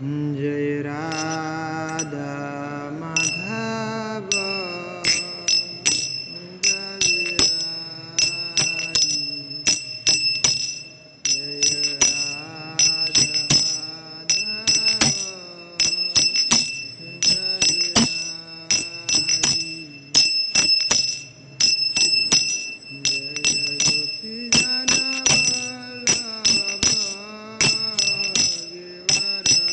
जय राधा माधव जय रानी जय राधा माधव जय रानी जय गोपी जन वल्लभ गिरिवरधारी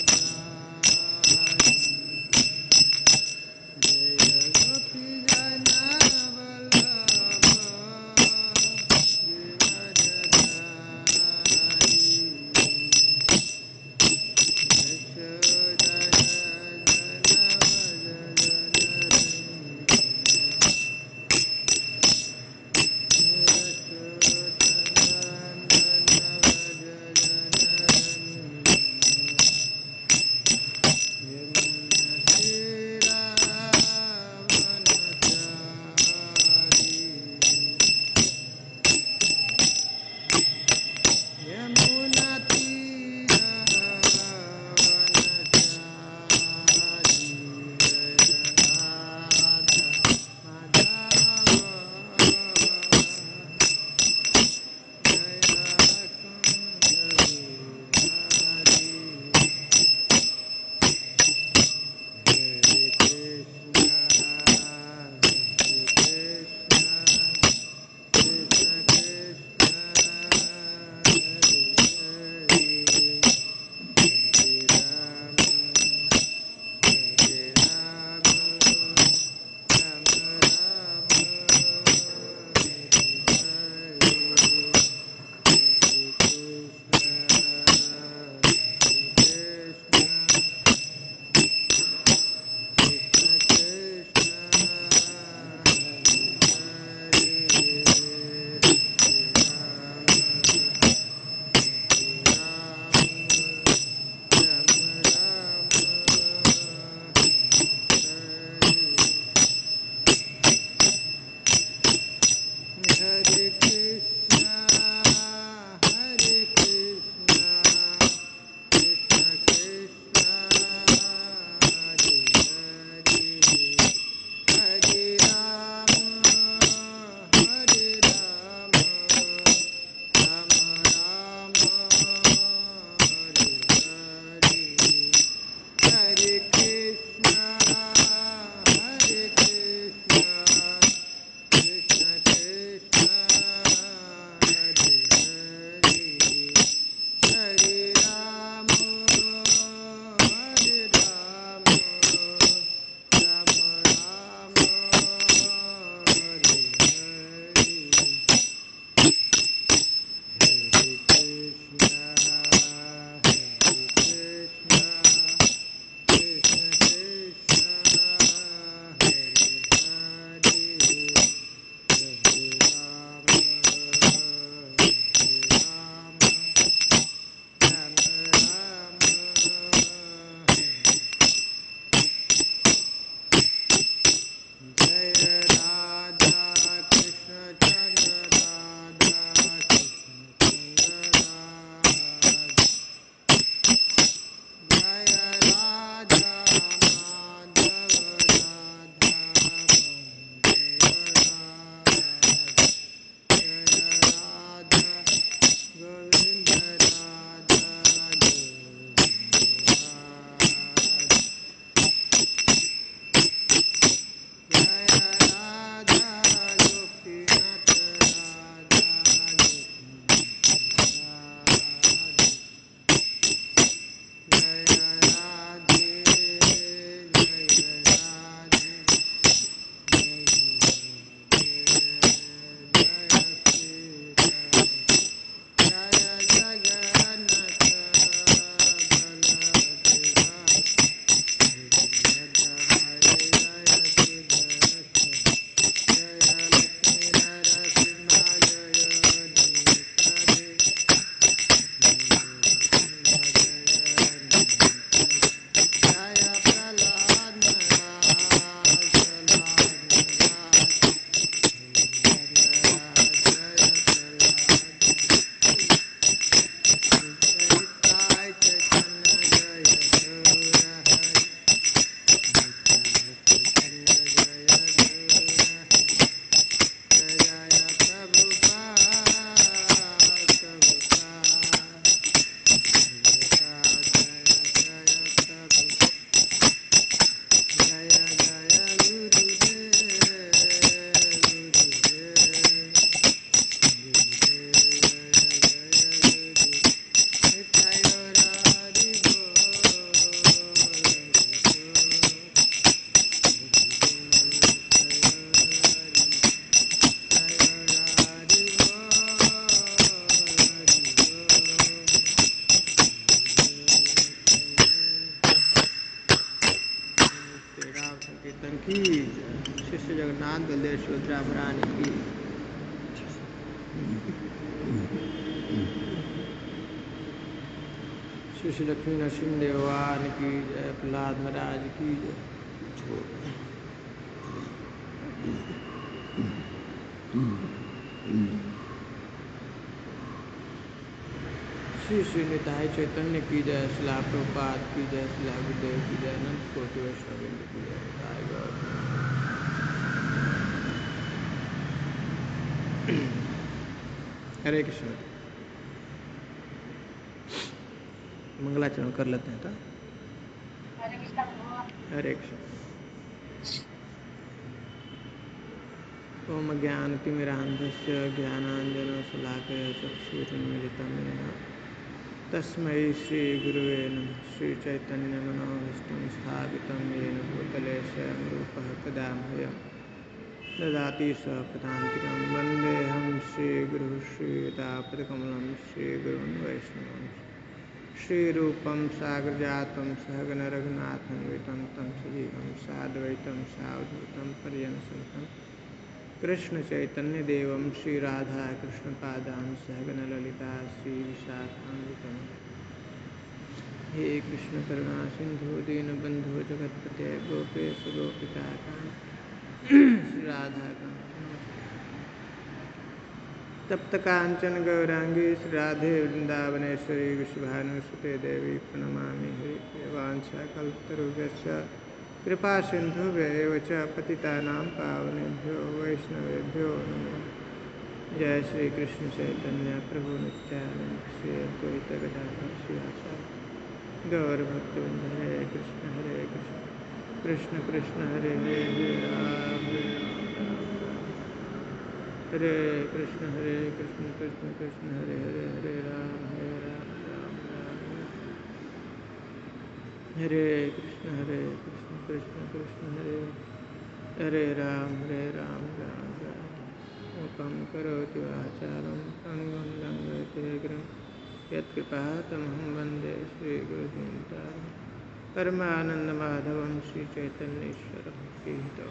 की श्री श्री जगन्नाथ बलदेव सुभद्रा महारानी की श्री श्री लक्ष्मी नरसिंह देवान की जय प्रहलाद महाराज की जय श्री श्री निताई चैतन्य की जय शिला प्रभुपाद की जय शिला गुरुदेव की जय अनंत कोटि वैष्णव की जय निताई गौर हरे कृष्ण मंगलाचरण कर लेते हैं तो हरे कृष्ण ओम ज्ञानतिमिरान्धस्य ज्ञानाञ्जनशलाकया चक्षुरुन्मिलितं येन तस्मै श्रीगुरुवे नमः श्रीचैतन्यमनोभीष्टं स्थापितं येन भूतले स्वयं रूपः कदा मह्यं ददाति स्वपदान्तिकं वन्देऽहं श्रीगुरुः श्रीयुतापदकमलं श्रीगुरुन् वैष्णवं श्रीरूपं साग्रजातं सहगणरघुनाथं वितं सजीवं साद्वैतं सावधूतं पर्यंसन्तं कृष्णचैतन्यदेवं श्रीराधाकृष्णपादां सहगणललिता श्रीविशाखान्वितं हे कृष्णकरुणा सिन्धु दीनबन्धो जगत्पते गोपेश गोपिकाकान्त श्रीराधाकान्त तप्तकाञ्चन गौरांगी श्रीराधे वृन्दावनेश्वरी विश्वभानुसुते देवी प्रणमामि हरिप्रिये वाञ्छाकल्पतरुभ्यश्च कृपासिन्धुभ्येव च पतितानां पावनेभ्यो वैष्णवेभ्यो नमो जय श्री कृष्ण चैतन्य प्रभु नित्यानंद श्री अद्वैत गदाधर श्रीवासादि गौरभक्तवृंद हरे कृष्ण कृष्ण कृष्ण हरे हरे राम हरे कृष्ण कृष्ण कृष्ण हरे हरे हरे राम राम राम हरे कृष्ण कृष्ण कृष्ण हरे हरे राम राम राम मूकं करोति वाचालं पङ्गुं लङ्घयते गिरिं यत्कृपातमहं वन्दे श्रीगुरुदीनतारं परमानन्दमाधवं श्रीचैतन्येश्वरं भक्तिहितं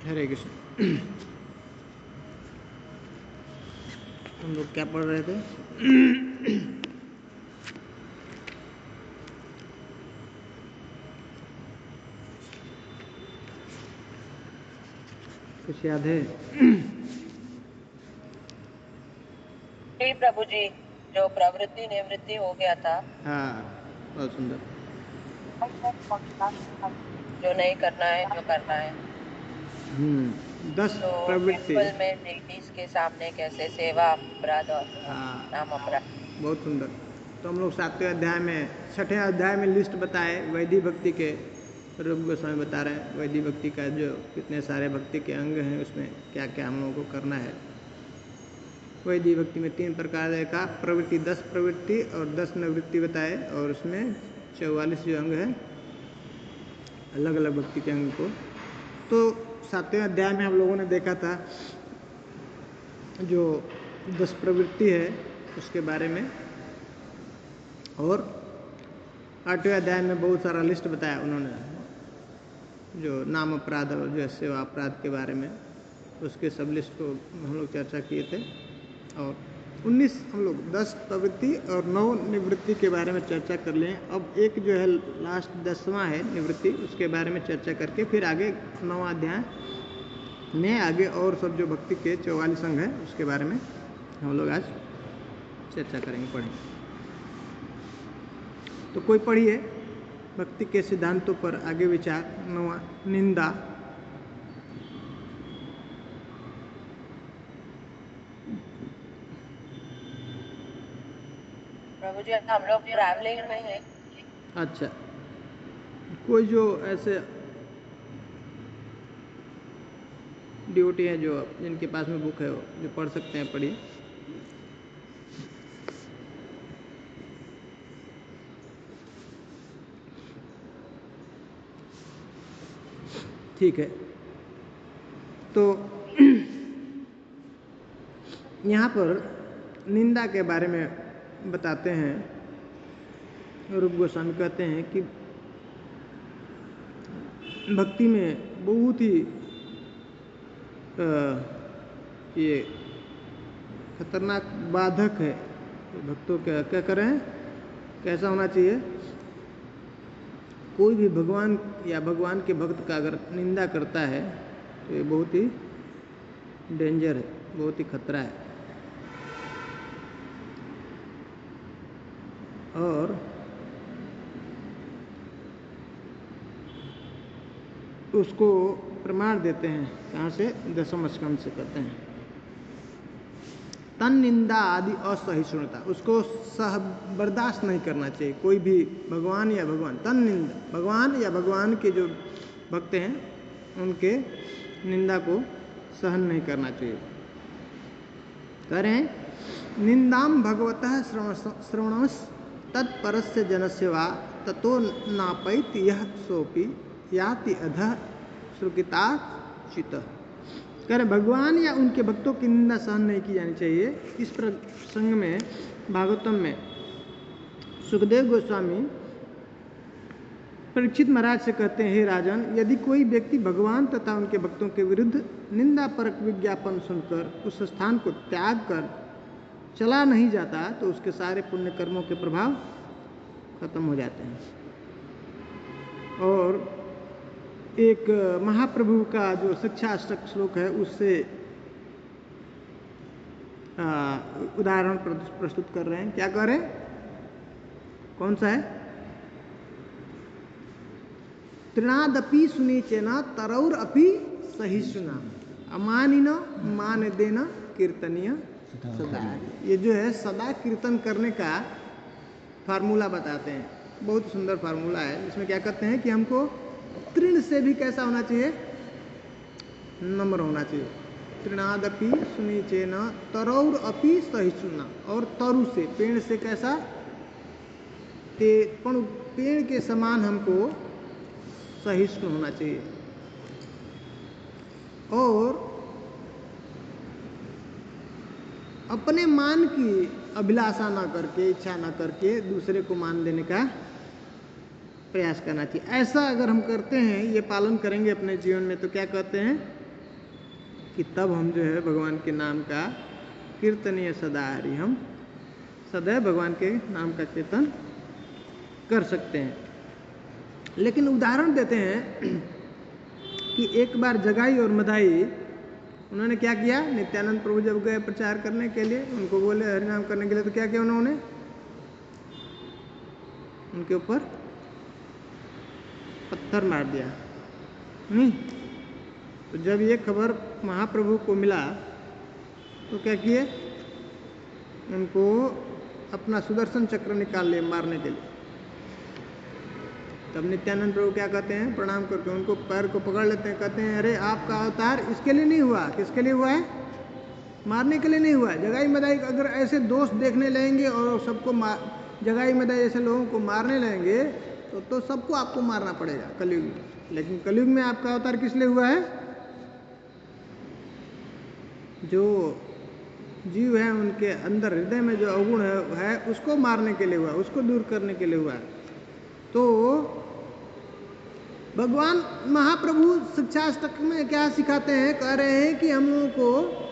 हरे कृष्ण। हम लोग क्या पढ़ रहे थे? कुछ याद है? श्री प्रभु जी, जो प्रवृत्ति निवृत्ति हो गया था, हाँ, बहुत सुंदर। जो नहीं करना है जो करना है, 10 तो प्रवृत्ति। टेम्पल में लेडीज के सामने कैसे सेवा अपराध और हाँ, नाम अपराध। बहुत सुंदर। तो हम लोग 7वें अध्याय में 6ठे अध्याय में लिस्ट बताए वैदिक भक्ति के। रूप गोस्वामी बता रहे हैं वैदिक भक्ति का जो कितने सारे भक्ति के अंग हैं, उसमें क्या क्या हम लोगों को करना है। वैदिक भक्ति में 3 प्रकार देखा, प्रवृत्ति 10 प्रवृत्ति और 10 निवृत्ति बताए, और उसमें 44 जो अंग है अलग अलग भक्ति के अंग को। तो 7वें अध्याय में हम लोगों ने देखा था जो 10 प्रवृत्ति है उसके बारे में, और 8वें अध्याय में बहुत सारा लिस्ट बताया उन्होंने, जो नाम अपराध और जो सेवा अपराध के बारे में, उसके सब लिस्ट को हम लोग चर्चा किए थे। और 19 हम लोग 10 प्रवृत्ति और 9 निवृत्ति के बारे में चर्चा कर लें। अब एक जो है लास्ट 10वां है निवृत्ति, उसके बारे में चर्चा करके फिर आगे 9वां अध्याय में आगे और सब जो भक्ति के 44 अंग है उसके बारे में हम लोग आज चर्चा करेंगे, पढ़ेंगे। तो कोई पढ़िए भक्ति के सिद्धांतों पर आगे विचार। 9वां निंदा। प्रभु जी, हम लोग ट्रैवलिंग में हैं। अच्छा, कोई जो ऐसे ड्यूटी है जो जिनके पास में बुक है वो जो पढ़ सकते हैं पढ़िए। ठीक है, तो यहाँ पर निंदा के बारे में बताते हैं। रूप गोस्वामी कहते हैं कि भक्ति में बहुत ही ये खतरनाक बाधक है। भक्तों क्या करें, कैसा होना चाहिए, कोई भी भगवान या भगवान के भक्त का अगर निंदा करता है तो ये बहुत ही डेंजर है, बहुत ही खतरा है। और उसको प्रमाण देते हैं, कहाँ से, दशम स्कंद से कहते हैं। तन निंदा आदि असहिष्णुता, उसको सह बर्दाश्त नहीं करना चाहिए। कोई भी भगवान या भगवान, तन निंदा, भगवान या भगवान के जो भक्त हैं उनके निंदा को सहन नहीं करना चाहिए। कह रहे हैं निंदाम भगवतः श्रवणस तत्परस्य जनस्य वा ततो नापैत यह सोपि याति अधः श्रुकिताचित। कह रहे भगवान या उनके भक्तों की निंदा सहन नहीं की जानी चाहिए। इस प्रसंग में भागवतम में सुखदेव गोस्वामी परीक्षित महाराज से कहते हैं, हे राजन, यदि कोई व्यक्ति भगवान तथा उनके भक्तों के विरुद्ध निंदा परक विज्ञापन सुनकर उस स्थान को त्याग कर चला नहीं जाता तो उसके सारे पुण्य कर्मों के प्रभाव खत्म हो जाते हैं। और एक महाप्रभु का जो शिक्षाष्टक श्लोक है उससे उदाहरण प्रस्तुत कर रहे हैं। क्या कह रहे हैं, कौन सा है, तृणादपि सुनीचेन तरौर अपि सहिष्णुना अमानिन मान देना कीर्तनीय सदा। ये जो है सदा कीर्तन करने का फार्मूला बताते हैं, बहुत सुंदर फार्मूला है। इसमें क्या कहते हैं कि हमको तृण से भी कैसा होना चाहिए, नम्र होना चाहिए। तृणादपि सुनीचेन तरौर अपि सहिष्णुना, और तरु से, पेड़ से कैसा, पेड़ के समान हमको सहिष्णु होना चाहिए। और अपने मान की अभिलाषा ना करके, इच्छा ना करके दूसरे को मान देने का प्रयास करना चाहिए। ऐसा अगर हम करते हैं, ये पालन करेंगे अपने जीवन में, तो क्या कहते हैं कि तब हम जो है भगवान के नाम का कीर्तनीय सदा हरि, हम सदैव भगवान के नाम का कीर्तन कर सकते हैं। लेकिन उदाहरण देते हैं कि एक बार जगाई और मदाई, उन्होंने क्या किया, नित्यानंद प्रभु जब गए प्रचार करने के लिए, उनको बोले हरिनाम करने के लिए, तो क्या किया उन्होंने, उनके ऊपर पत्थर मार दिया। नहीं, तो जब ये खबर महाप्रभु को मिला तो क्या किए, उनको अपना सुदर्शन चक्र निकाल लिए मारने के लिए। तब नित्यानंद प्रभु क्या कहते हैं, प्रणाम करके उनको पैर को पकड़ लेते हैं, कहते हैं अरे आपका अवतार इसके लिए नहीं हुआ, किसके लिए हुआ है, मारने के लिए नहीं हुआ है। जगाई मदाई अगर ऐसे दोष देखने लगेंगे और सबको जगाई मदाई ऐसे लोगों को मारने लगेंगे तो सबको आपको मारना पड़ेगा कलयुग में। लेकिन कलयुग में आपका अवतार किस लिए हुआ है, जो जीव है उनके अंदर हृदय में जो अवगुण है उसको मारने के लिए हुआ, उसको दूर करने के लिए हुआ। तो भगवान महाप्रभु शिक्षाष्टक में क्या सिखाते हैं, कह रहे हैं कि हम लोगों को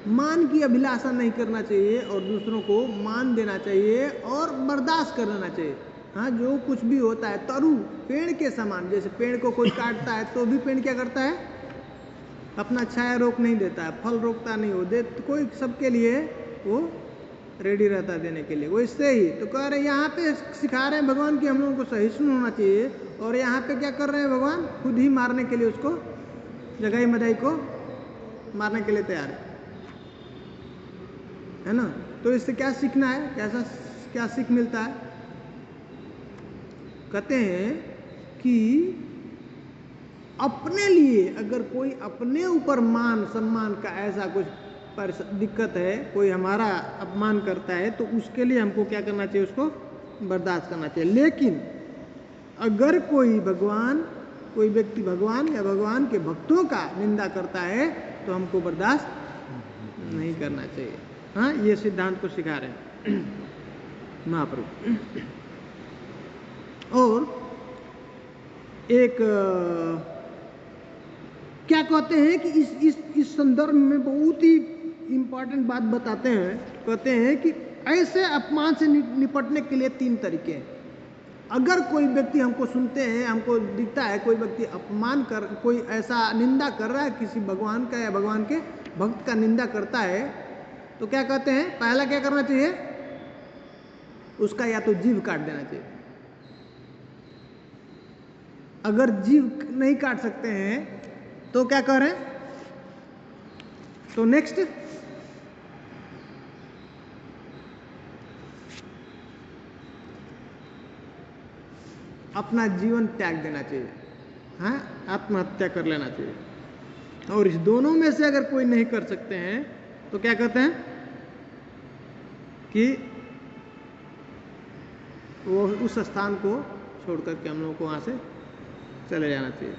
मान की अभिलाषा नहीं करना चाहिए और दूसरों को मान देना चाहिए और बर्दाश्त कर लेना चाहिए। हाँ, जो कुछ भी होता है, तरु पेड़ के समान, जैसे पेड़ को कोई काटता है तो भी पेड़ क्या करता है, अपना छाया रोक नहीं देता है, फल रोकता नहीं हो दे, तो कोई सबके लिए वो रेडी रहता है देने के लिए। वो इससे ही तो कह रहे हैं, यहाँ पे सिखा रहे हैं भगवान कि हम लोगों को सहिष्णु होना चाहिए, और यहाँ पे क्या कर रहे हैं भगवान, खुद ही मारने के लिए उसको, जगाई मदाई को मारने के लिए तैयार है ना। तो इससे क्या सीखना है, क्या सीख मिलता है, कहते हैं कि अपने लिए अगर कोई अपने ऊपर मान सम्मान का ऐसा कुछ दिक्कत है, कोई हमारा अपमान करता है, तो उसके लिए हमको क्या करना चाहिए, उसको बर्दाश्त करना चाहिए। लेकिन अगर कोई व्यक्ति भगवान या भगवान के भक्तों का निंदा करता है तो हमको बर्दाश्त नहीं करना चाहिए। हाँ, ये सिद्धांत को सिखा रहे हैं महाप्रभु। और एक क्या कहते हैं कि इस संदर्भ में बहुत ही इम्पोर्टेंट बात बताते हैं। कहते हैं कि ऐसे अपमान से निपटने के लिए 3 तरीके हैं। अगर कोई व्यक्ति हमको सुनते हैं, हमको दिखता है कोई व्यक्ति अपमान कर, कोई ऐसा निंदा कर रहा है किसी भगवान का या भगवान के भक्त का निंदा करता है, तो क्या कहते हैं, पहला क्या करना चाहिए, उसका या तो जीभ काट देना चाहिए। अगर जीभ नहीं काट सकते हैं तो क्या कह रहे हैं, तो नेक्स्ट अपना जीवन त्याग देना चाहिए। हाँ, आत्महत्या कर लेना चाहिए। और इस दोनों में से अगर कोई नहीं कर सकते हैं तो क्या कहते हैं कि वो उस स्थान को छोड़ करके हम लोगों को वहाँ से चले जाना चाहिए।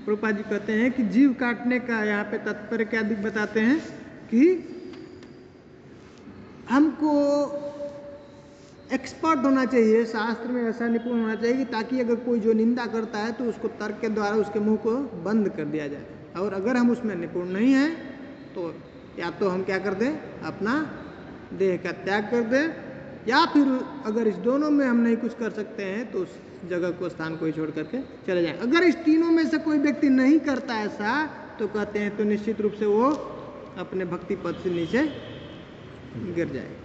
प्रभुपाद जी कहते हैं कि जीव काटने का यहाँ पे तात्पर्य क्या बताते हैं कि हमको एक्सपर्ट होना चाहिए, शास्त्र में ऐसा निपुण होना चाहिए कि ताकि अगर कोई जो निंदा करता है तो उसको तर्क के द्वारा उसके मुंह को बंद कर दिया जाए। और अगर हम उसमें निपुण नहीं हैं तो या तो हम क्या कर दें, अपना देह का त्याग कर दें, या फिर अगर इस दोनों में हम नहीं कुछ कर सकते हैं तो उस जगह को, स्थान को ही छोड़ करके चले जाएं। अगर इस तीनों में से कोई व्यक्ति नहीं करता ऐसा, तो कहते हैं तो निश्चित रूप से वो अपने भक्ति पद से नीचे गिर जाएगा।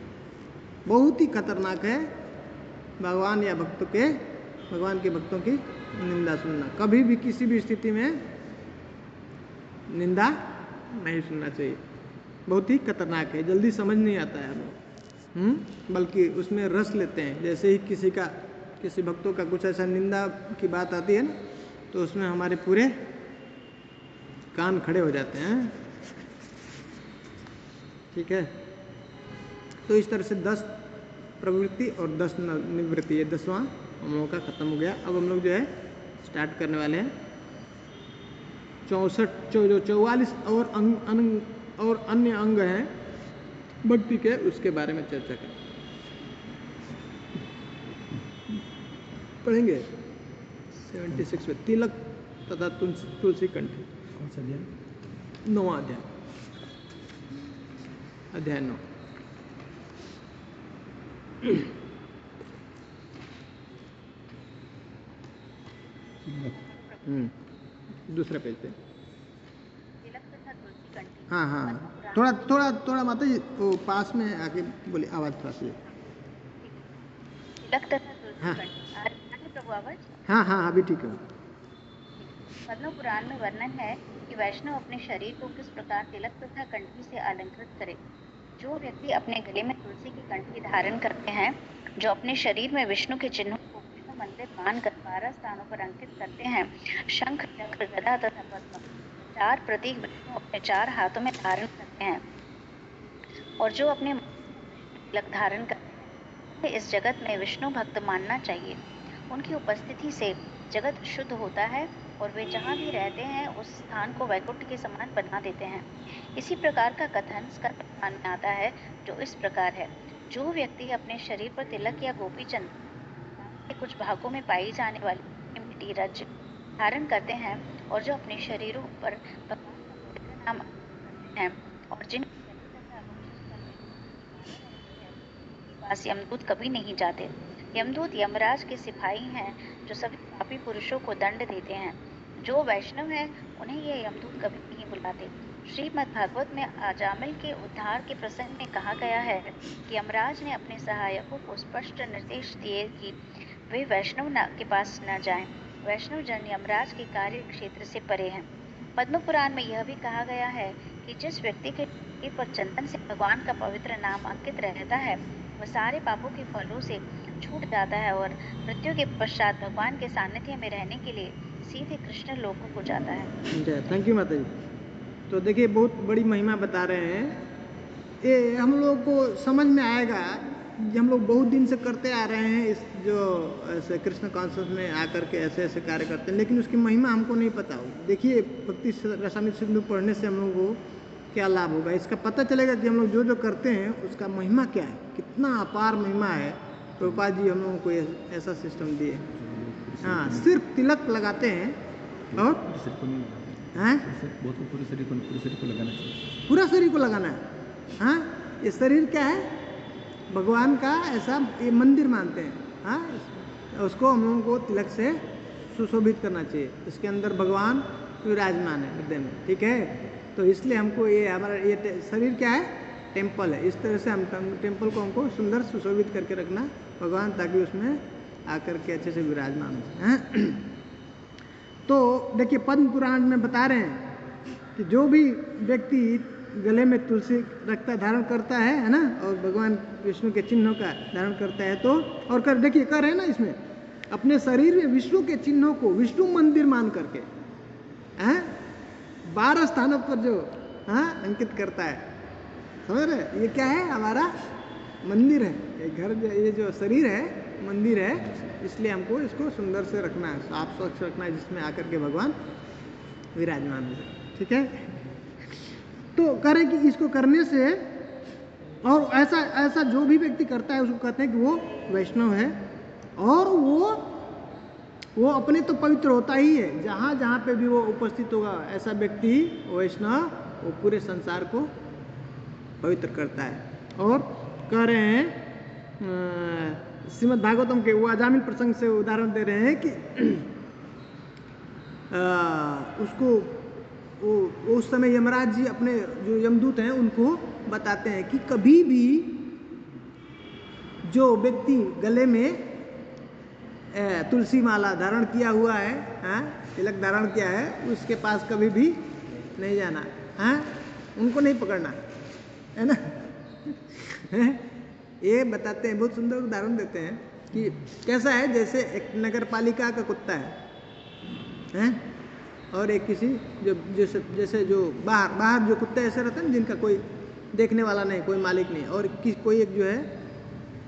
बहुत ही खतरनाक है भगवान या भगवान के भक्तों की निंदा सुनना। कभी भी किसी भी स्थिति में निंदा नहीं सुनना चाहिए। बहुत ही खतरनाक है, जल्दी समझ नहीं आता है हमें, बल्कि उसमें रस लेते हैं। जैसे ही किसी भक्तों का कुछ ऐसा निंदा की बात आती है ना, तो उसमें हमारे पूरे कान खड़े हो जाते हैं। ठीक है, तो इस तरह से 10 प्रवृत्ति और 10 निवृत्ति, ये 10वां हम लोगों का खत्म हो गया। अब हम लोग जो है स्टार्ट करने वाले हैं 44 और अन्य अंग हैं भक्ति के, उसके बारे में चर्चा करें। पढ़ेंगे 76 में तिलक तथा तुलसी कंठी। कौन सा अध्याय? 9वां अध्याय 9। दूसरा पेज पे। हाँ हाँ, थोड़ा माता जी वो पास में आके बोले, आवाज थोड़ा सी। तिलक तथा तुलसी कंठी। प्रभु आवाज? हाँ हाँ, अभी ठीक है। पद्म पुराण में वर्णन है कि वैष्णव अपने शरीर को किस प्रकार तिलक तथा कंठी से अलंकृत करे। जो व्यक्ति अपने गले में तुलसी की कंठी धारण करते हैं, जो अपने शरीर में विष्णु के चिन्हों को विष्णु मंदिर बांधकर 12 स्थानों पर अंकित करते हैं, शंख, चक्र, गदा तथा पद्म 4 प्रतीक विष्णु अपने 4 हाथों में धारण करते हैं, और जो अपने तिलक धारण करते हैं, उन्हें इस जगत में विष्णु भक्त मानना चाहिए। उनकी उपस्थिति से जगत शुद्ध होता है और वे जहाँ भी रहते हैं उस स्थान को वैकुंठ के समान बना देते हैं। इसी प्रकार का कथन स्कंद पुराण में आता है, जो इस प्रकार है। जो व्यक्ति अपने शरीर पर तिलक या गोपी चंदन के कुछ भागों में पाई जाने वाली मिट्टी रज धारण करते हैं, और जो अपने शरीरों पर भगवान का पवित्र नाम करते हैं, और जिन पास यमदूत कभी नहीं जाते। यमदूत यमराज के सिपाही हैं, जो सभी पापी पुरुषों को दंड देते हैं। जो वैष्णव हैं, उन्हें ये यमदूत कभी नहीं बुलाते। श्रीमद् भागवत में अजामिल के उद्धार के प्रसंग में कहा गया है कि यमराज ने अपने सहायकों को स्पष्ट निर्देश दिए कि वे वैष्णव के पास न जाएं। वैष्णव जन यमराज के कार्य क्षेत्र से परे हैं। पद्म पुराण में यह भी कहा गया है कि जिस व्यक्ति के शरीर पर चंदन से भगवान का पवित्र नाम अंकित रहता है, वह सारे पापों के फलों से छूट जाता है और मृत्यु के पश्चात भगवान के सानिध्य में रहने के लिए सीधे कृष्ण लोकों को जाता है। थैंक यू माता जी। तो देखिए, बहुत बड़ी महिमा बता रहे हैं। ये हम लोग को समझ में आएगा हम लोग बहुत दिन से करते आ रहे हैं, इस जो ऐसे कृष्ण कॉन्शियस में आकर के ऐसे ऐसे कार्य करते हैं, लेकिन उसकी महिमा हमको नहीं पता हो। देखिए भक्ति रसामृत सिंधु पढ़ने से हम लोगों को क्या लाभ होगा, इसका पता चलेगा कि हम लोग जो जो करते हैं उसका महिमा क्या है, कितना अपार महिमा है। प्रभुपाद जी हम लोगों को ऐसा सिस्टम दिए। हाँ, सिर्फ तिलक लगाते हैं और हैं पूरे शरीर को लगाना चाहिए, पूरा शरीर को लगाना है। हाँ, ये शरीर क्या है, भगवान का ऐसा ये मंदिर मानते हैं। हाँ, उसको हम लोगों को तिलक से सुशोभित करना चाहिए, इसके अंदर भगवान विराजमान है हृदय में, ठीक है। तो इसलिए हमको ये हमारा ये शरीर क्या है, टेम्पल है। इस तरह से हम टेम्पल को हमको सुंदर सुशोभित करके रखना भगवान, ताकि उसमें आकर के अच्छे से विराजमान हो। तो देखिए पद्म पुराण में बता रहे हैं कि जो भी व्यक्ति गले में तुलसी रखता धारण करता है ना, और भगवान विष्णु के चिन्हों का धारण करता है, तो और कर देखिए कर है ना, इसमें अपने शरीर में विष्णु के चिन्हों को विष्णु मंदिर मान करके 12 स्थानों पर जो अंकित करता है, समझ रहे, ये क्या है, हमारा मंदिर है। ये घर, ये जो शरीर है मंदिर है, इसलिए हमको इसको सुंदर से रखना है, साफ स्वच्छ रखना है, जिसमें आकर के भगवान विराजमान हो जाए, ठीक है। तो करें कि इसको करने से, और ऐसा ऐसा जो भी व्यक्ति करता है उसको कहते हैं कि वो वैष्णव है, और वो अपने तो पवित्र होता ही है, जहाँ जहाँ पे भी वो उपस्थित होगा ऐसा व्यक्ति वैष्णव, वो पूरे संसार को पवित्र करता है। और कह रहे हैं श्रीमद् भागवतम के वो अजामिल प्रसंग से उदाहरण दे रहे हैं कि उसको वो उस समय यमराज जी अपने जो यमदूत हैं उनको बताते हैं कि कभी भी जो व्यक्ति गले में तुलसी माला धारण किया हुआ है, तिलक धारण किया है, उसके पास कभी भी नहीं जाना, उनको नहीं पकड़ना, है ना। ये बताते हैं, बहुत सुंदर उदाहरण देते हैं कि कैसा है, जैसे एक नगर पालिका का कुत्ता है और एक किसी जो जैसे जो बाहर जो कुत्ते ऐसे रहते हैं जिनका कोई देखने वाला नहीं, कोई मालिक नहीं, और कोई एक जो है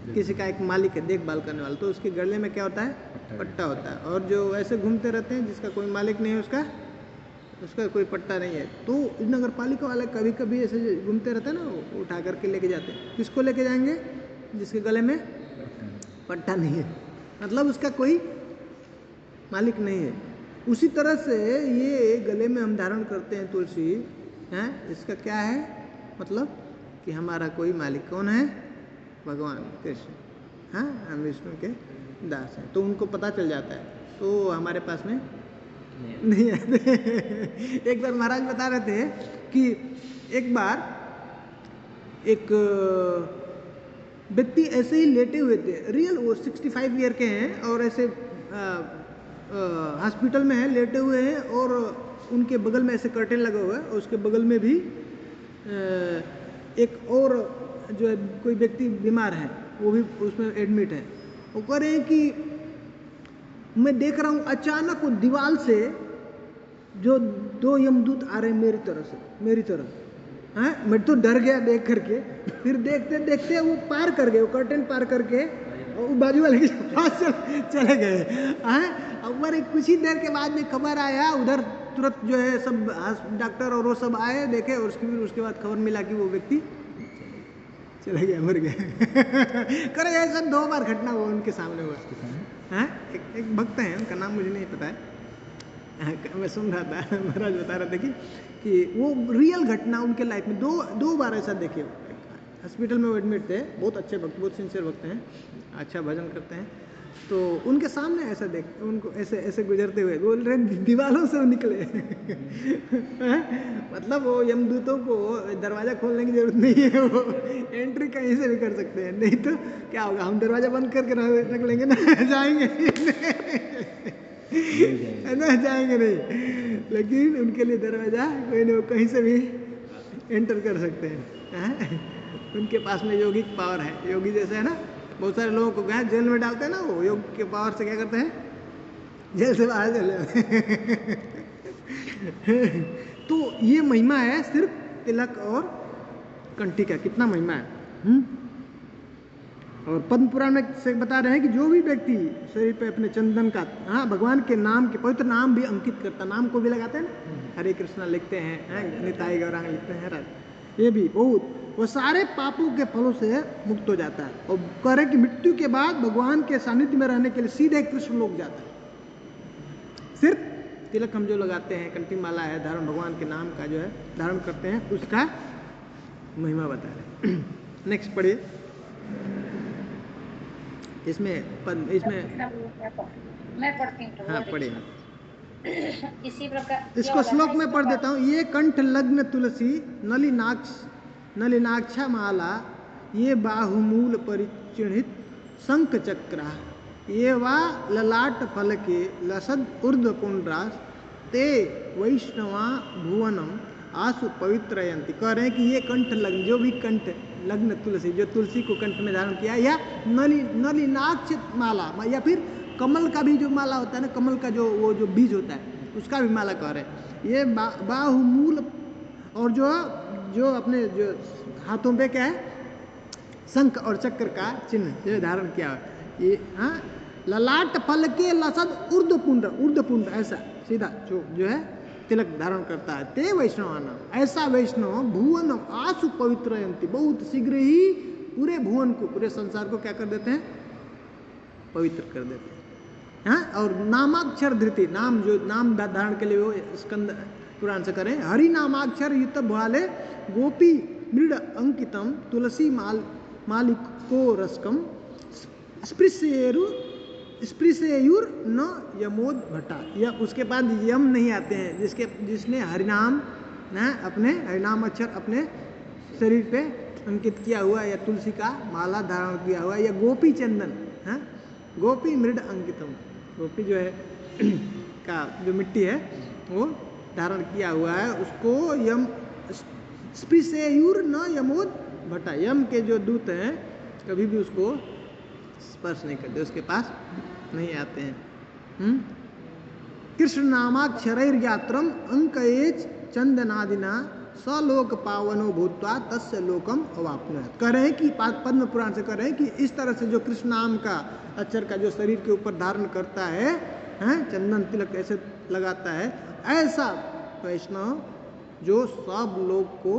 किसी का एक मालिक है देखभाल करने वाला, तो उसके गले में क्या होता है, पट्टा होता है। और जो ऐसे घूमते रहते हैं जिसका कोई मालिक नहीं है, उसका कोई पट्टा नहीं है, तो नगर पालिका वाले कभी कभी ऐसे घूमते रहते हैं ना, वो उठा करके लेके जाते हैं। किसको लेके जाएंगे, जिसके गले में पट्टा नहीं है, मतलब उसका कोई मालिक नहीं है। उसी तरह से ये गले में हम धारण करते हैं तुलसी, इसका क्या है मतलब कि हमारा कोई मालिक कौन है, भगवान कृष्ण, हम विष्णु के दास हैं, तो उनको पता चल जाता है, तो हमारे पास में नहीं आते। एक बार महाराज बता रहे थे कि एक बार एक व्यक्ति ऐसे ही लेटे हुए थे, रियल वो 65 ईयर के हैं, और ऐसे हॉस्पिटल में है, लेटे हुए हैं, और उनके बगल में ऐसे कर्टेन लगा हुआ है, और उसके बगल में भी एक और जो है कोई व्यक्ति बीमार है, वो भी उसमें एडमिट है। वो कह रहे हैं कि मैं देख रहा हूँ अचानक वो दीवार से जो 2 यमदूत आ रहे हैं मेरी तरफ, मैं तो डर गया देख करके। फिर देखते देखते वो पार कर गए, वो कर्टेन पार करके और वो बाजू वाले के पास चले गए। और कुछ ही देर के बाद में खबर आया, उधर तुरंत जो है सब डॉक्टर और वो सब आए, देखे, और उसके बाद खबर मिला कि वो व्यक्ति चला गया, मर गया। करे ऐसा 2 बार घटना हुआ उनके सामने हुआ। एक भक्त है, उनका नाम मुझे नहीं पता है, मैं सुन रहा था, महाराज बता रहे थे कि वो रियल घटना उनके लाइफ में 2 बार ऐसा देखे। हॉस्पिटल में वो एडमिट थे, बहुत अच्छे भक्त, बहुत सिंसियर भक्त हैं, अच्छा भजन करते हैं, तो उनके सामने ऐसा देख उनको ऐसे गुजरते हुए बोल रहे दीवारों से निकले। मतलब वो यमदूतों को दरवाज़ा खोलने की जरूरत नहीं है, वो एंट्री कहीं से भी कर सकते हैं, नहीं तो क्या होगा, हम दरवाज़ा बंद करके रख लेंगे ना, जाएंगे ना, जाएंगे नहीं, लेकिन उनके लिए दरवाज़ा कोई नहीं, वो कहीं से भी एंटर कर सकते हैं। उनके पास में योगिक पावर है, योगी जैसे है ना, बहुत सारे लोगों को क्या जेल में डालते हैं ना, वो योग के पावर से क्या करते हैं, जेल से बाहर चले। तो ये महिमा है सिर्फ तिलक और कंठी का, कितना महिमा है। और पद्म पुराण में से बता रहे हैं कि जो भी व्यक्ति शरीर पे अपने चंदन का, हाँ, भगवान के नाम के पवित्र नाम भी अंकित करता, नाम को भी लगाते हैं ना, हरे कृष्णा लिखते हैं, निताई गौरांग लिखते हैं, ये भी बहुत, वो सारे पापों के फलों से मुक्त हो जाता है। और कह रहे कि मृत्यु के बाद भगवान के सानिध्य में रहने के लिए सीधे कृष्ण लोक जाता है। सिर्फ तिलक हम जो लगाते हैं, कंठी माला है, धारण भगवान के नाम का जो है धारण करते हैं, उसका महिमा बता रहे। नेक्स्ट पढ़िए। इसमें मैं पढ़ती हूँ। हाँ, पढ़िए। इसी प्रकार इसको श्लोक में पढ़ देता हूँ। ये कंठ लग्न तुलसी नलिनाक्षा माला, ये बाहुमूल परिचिणित शंख चक्रा, ये वा ललाट फल के लसद ऊर्ध्व पुंड्रास, ते वैष्णवा भुवनम आसु पवित्रयंती। कह रहे हैं कि ये कंठ लग्न, जो भी कंठ लग्न तुलसी, जो तुलसी को कंठ में धारण किया, या नलिनाक्ष माला, या फिर कमल का भी जो माला होता है ना, कमल का जो वो जो बीज होता है उसका भी माला कह रहे हैं। ये बाहुमूल, और जो अपने जो हाथों पे क्या है, शंख और चक्र का चिन्ह जो धारण किया है। ये, हाँ, ललाट फल के लसद ऊर्ध्वपुंड, ऐसा सीधा जो है तिलक धारण करता है। ते वैष्णवाना, ऐसा वैष्णव भुवन आसु पवित्रयंती, बहुत शीघ्र ही पूरे भुवन को, पूरे संसार को क्या कर देते हैं, पवित्र कर देते हैं। हाँ, और नामाक्षर धृति, नाम जो नाम धारण के लिए वो स्कंद पुराण से करें, हरि नामाक्षर युत भाले गोपी मृड अंकितम तुलसी मालिको रसकम स्पृशेयुर न यमोद भट्टा। या उसके बाद यम नहीं आते हैं, जिसने हरिनाम ना अपने हरिनाम अक्षर अपने शरीर पे अंकित किया हुआ, या तुलसी का माला धारण किया हुआ, या गोपी चंदन, हाँ, गोपी मृड अंकितम, गोपी जो है का जो मिट्टी है वो धारण किया हुआ है, उसको यम स्पृशेयुर न यमोद भट्टा, यम के जो दूत हैं कभी भी उसको स्पर्श नहीं करते, उसके पास नहीं आते हैं। कृष्ण नामाक्षरैर यात्रम अंकएच चंदनादिना सलोक पावनो भूत्वा तस्य लोकम अवाप्नुयात्। कह रहे हैं कि पद्म पुराण से कह रहे हैं कि इस तरह से जो कृष्ण नाम का अक्षर का जो शरीर के ऊपर धारण करता है, चंदन तिलक ऐसे लगाता है, ऐसा वैष्णव जो सब लोग को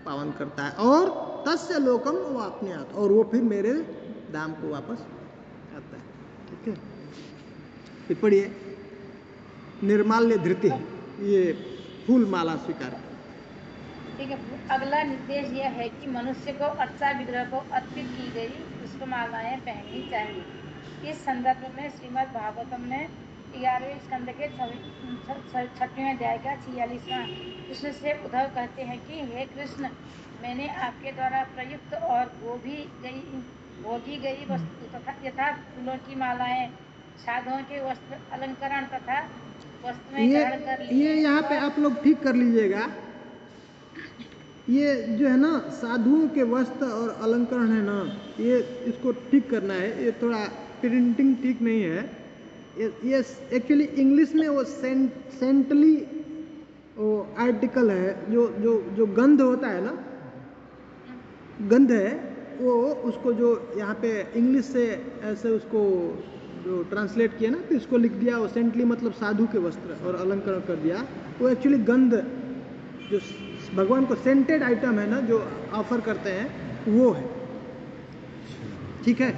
पावन करता है, और तस्य लोकम अवाप्नुयात्, और वो फिर मेरे धाम को वापस आता है। ठीक है, फिर पढ़िए। निर्माल्य धृति, ये फूल माला स्वीकार। ठीक है। अगला निर्देश यह है कि मनुष्य को अर्चा विग्रह को अर्पित की गई पुष्पमालाएं पहननी चाहिए। इस संदर्भ में श्रीमद् भागवतम ने 11वें स्कंद के 6वें अध्याय का 46वां कृष्ण से उद्धव कहते हैं कि हे कृष्ण, मैंने आपके द्वारा प्रयुक्त और भोगी गई वस्तु तथा यथा फूलों की मालाएं, साधुओं के वस्त्र अलंकरण तथा वस्तुएं ग्रहण कर ली। ये यहाँ पे आप लोग ठीक कर लीजिएगा, ये जो है ना साधुओं के वस्त्र और अलंकरण है ना, ये इसको ठीक करना है, ये थोड़ा प्रिंटिंग ठीक नहीं है। ये एक्चुअली इंग्लिश में वो सेंटली वो आर्टिकल है, जो गंध होता है ना, गंध है वो, उसको जो यहाँ पे इंग्लिश से ऐसे उसको जो ट्रांसलेट किया ना, तो इसको लिख दिया वो सेंटली मतलब साधु के वस्त्र और अलंकरण कर दिया। वो एक्चुअली गंध जो भगवान को सेंटेड आइटम है ना जो ऑफर करते हैं, वो है। ठीक है,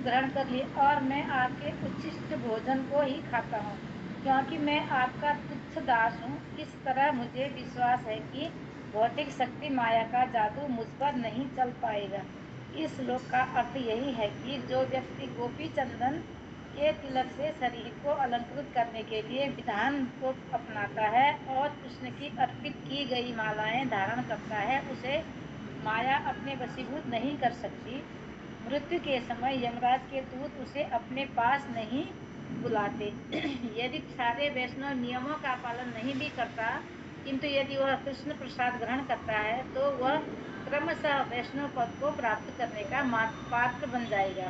ग्रहण कर लिए, और मैं आपके उच्छिष्ट भोजन को ही खाता हूँ, क्योंकि मैं आपका तुच्छ दास हूँ। इस तरह मुझे विश्वास है कि भौतिक शक्ति माया का जादू मुझ पर नहीं चल पाएगा। इस श्लोक का अर्थ यही है कि जो व्यक्ति गोपी चंदन के तिलक से शरीर को अलंकृत करने के लिए विधान को अपनाता है और कृष्ण की अर्पित की गई मालाएं धारण करता है, उसे माया अपने वशीभूत नहीं कर सकती। मृत्यु के समय यमराज के दूत उसे अपने पास नहीं बुलाते। यदि सारे वैष्णव नियमों का पालन नहीं भी करता, किंतु यदि वह कृष्ण प्रसाद ग्रहण करता है तो वह क्रमशः वैष्णव पद को प्राप्त करने का पात्र बन जाएगा।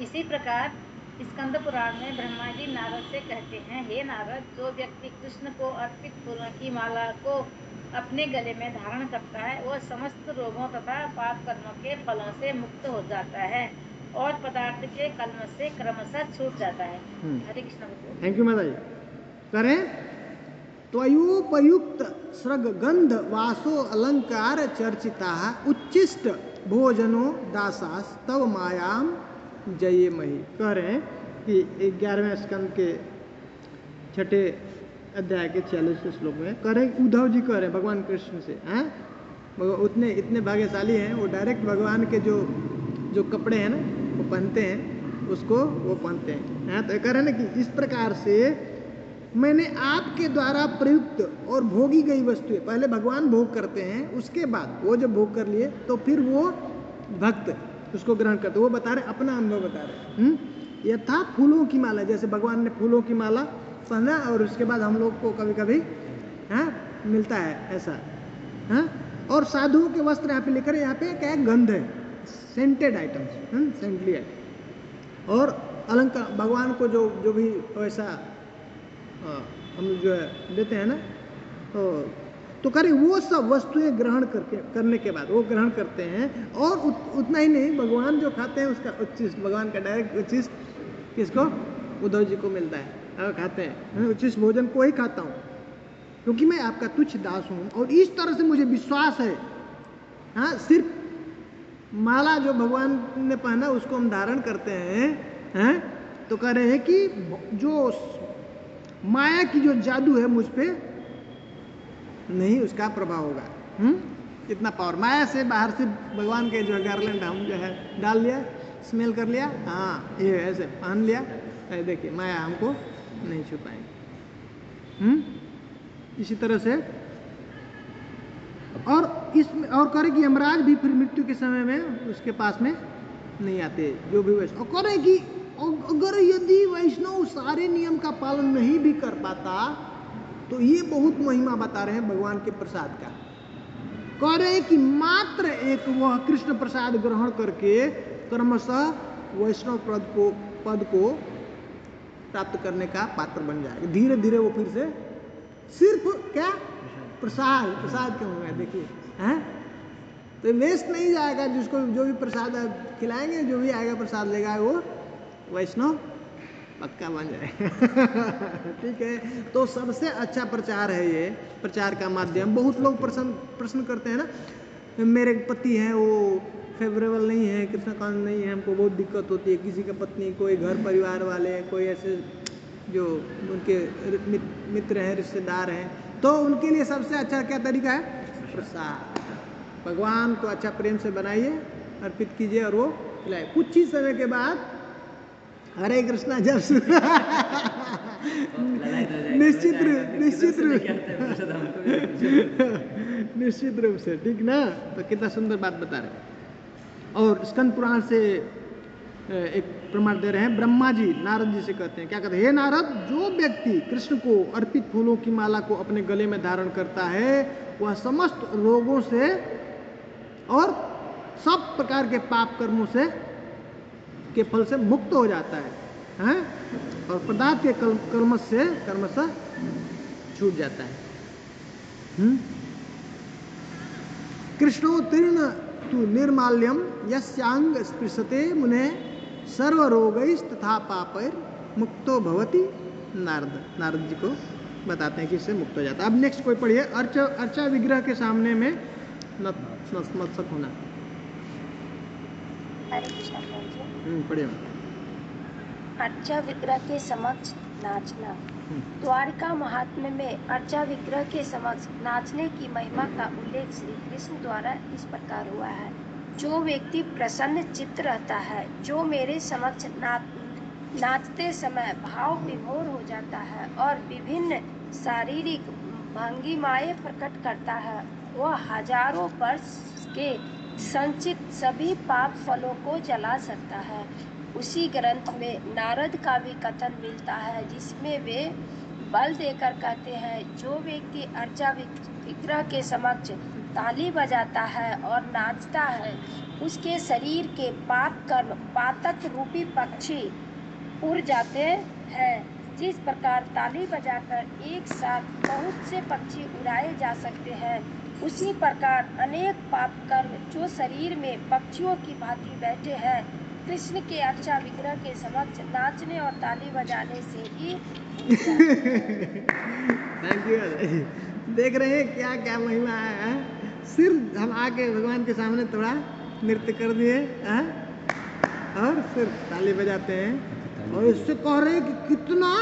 इसी प्रकार स्कंद पुराण में ब्रह्मा जी नारद से कहते हैं, हे नारद, जो व्यक्ति कृष्ण को अर्पित फूलों की माला को अपने गले में धारण करता है वह समस्त रोगों तथा पाप कर्मों के फलों से मुक्त हो जाता है और पदार्थ के कलम से क्रमशः छूट जाता है। हरे कृष्ण। थैंक यू माता जी। करें त्वयोपयुक्त सृग गंध वासो अलंकार चर्चिता उच्चिष्ट भोजनो दासास तव मायाम जये मही। कह रहे हैं कि 11वें स्कंद के 6ठे अध्याय के 46वें श्लोक में कह रहे हैं, उद्धव जी कह रहे हैं भगवान कृष्ण से, हैं उतने इतने भाग्यशाली हैं, वो डायरेक्ट भगवान के जो कपड़े हैं ना वो पहनते हैं, उसको वो पहनते हैं। तो कह रहे हैं ना कि इस प्रकार से मैंने आपके द्वारा प्रयुक्त और भोगी गई वस्तुएं, पहले भगवान भोग करते हैं, उसके बाद वो जब भोग कर लिए तो फिर वो भक्त उसको ग्रहण करते, वो बता रहे अपना अनुभव बता रहे। यथा फूलों की माला, जैसे भगवान ने फूलों की माला पहना और उसके बाद हम लोग को कभी कभी मिलता है ऐसा। और साधुओं के वस्त्र यहाँ पे लेकर, यहाँ पे क्या है, गंध है, सेंटेड आइटम्स, सेंटली आइटम। और अलंकार भगवान को जो भी वैसा हम जो है देते हैं ना, तो करें वो सब वस्तुएं ग्रहण करने के बाद वो ग्रहण करते हैं। और उतना ही नहीं, भगवान जो खाते हैं उसका उच्चिष्ट, भगवान का डायरेक्ट उच्चिष्ट किसको, उद्धव जी को मिलता है, खाते हैं। उच्चिष्ट भोजन को ही खाता हूँ क्योंकि मैं आपका तुच्छ दास हूँ और इस तरह से मुझे विश्वास है। सिर्फ माला जो भगवान ने पहना उसको हम धारण करते हैं, तो कह रहे हैं कि जो माया की जो जादू है मुझ पे नहीं, उसका प्रभाव होगा। इतना पावर माया से बाहर से भगवान के जो गार्लैंड हम जो है डाल लिया, स्मेल कर लिया, हाँ ये ऐसे पहन लिया, देखिए माया हमको नहीं छू पाएंगे। इसी तरह से और इसमें और करे कि यमराज भी फिर मृत्यु के समय में उसके पास में नहीं आते, जो भी वैष्णव। और करे कि अगर यदि वैष्णव सारे नियम का पालन नहीं भी कर पाता तो ये बहुत महिमा बता रहे हैं भगवान के प्रसाद का। कह रहे हैं कि मात्र एक वह कृष्ण प्रसाद ग्रहण करके क्रमशः वैष्णव पद को प्राप्त करने का पात्र बन जाएगा। धीरे धीरे वो फिर से सिर्फ क्या प्रसाद क्यों है, देखिए हैं, तो वेस्ट नहीं जाएगा। जिसको जो भी प्रसाद खिलाएंगे, जो भी आएगा प्रसाद लेगा, वो वैष्णव पक्का बन जाए। ठीक है, तो सबसे अच्छा प्रचार है ये, प्रचार का माध्यम। बहुत लोग प्रश्न करते हैं ना, मेरे पति हैं वो फेवरेबल नहीं है, कृष्ण कांड नहीं है, हमको बहुत दिक्कत होती है, किसी का पत्नी, कोई घर परिवार वाले, कोई ऐसे जो उनके मित्र हैं, रिश्तेदार हैं, तो उनके लिए सबसे अच्छा क्या तरीका है, प्रसाद। भगवान को अच्छा प्रेम से बनाइए, अर्पित कीजिए और वो खिलाए। कुछ ही समय के बाद हरे कृष्णा जब निश्चित रूप से, ठीक ना। तो कितना सुंदर बात बता रहे हैं। और स्कंद पुराण से एक प्रमाण दे रहे हैं। ब्रह्मा जी नारद जी से कहते हैं, क्या कहते हैं, हे नारद, जो व्यक्ति कृष्ण को अर्पित फूलों की माला को अपने गले में धारण करता है वह समस्त रोगों से और सब प्रकार के पाप कर्मों से के फल से मुक्त हो जाता है, और पदार्थ के कर्मशः छूट जाता है। कृष्णोत्तीर्ण तु निर्माल्यम यस्यांग स्पृशते मुने सर्वरोगैस्तथा पापैर मुक्तो भवति। नारद जी को बताते हैं कि इससे मुक्त हो जाता है। अब नेक्स्ट कोई पढ़िए, अर्चा विग्रह के सामने में नतमस्तक होना। पढ़िए। अर्चा विग्रह के समक्ष नाचना। द्वारिका महात्म्य में अर्चा विग्रह के समक्ष नाचने की महिमा का उल्लेख श्री कृष्ण द्वारा इस प्रकार हुआ है। जो व्यक्ति प्रसन्न चित्त रहता है, जो मेरे समक्ष नाचते समय भाव विभोर हो जाता है और विभिन्न शारीरिक भंगिमाएं प्रकट करता है, वह हजारों वर्ष के संचित सभी पाप फलों को जला सकता है। उसी ग्रंथ में नारद का भी कथन मिलता है जिसमें वे बल देकर कहते हैं, जो व्यक्ति अर्चा विग्रह के समक्ष ताली बजाता है और नाचता है, उसके शरीर के पाप कर्म पातक रूपी पक्षी उड़ जाते हैं जिस प्रकार ताली बजाकर एक साथ बहुत से पक्षी उड़ाए जा सकते हैं, उसी प्रकार अनेक पाप कर्म जो शरीर में पक्षियों की भांति बैठे हैं, कृष्ण के अर्चा विग्रह के समक्ष नाचने और ताली बजाने से ही थैंक यू। देख रहे हैं क्या क्या महिमा है। सिर्फ हम आके भगवान के सामने थोड़ा नृत्य कर दिए और सिर्फ ताली बजाते हैं और इससे कह रहे हैं कि कितना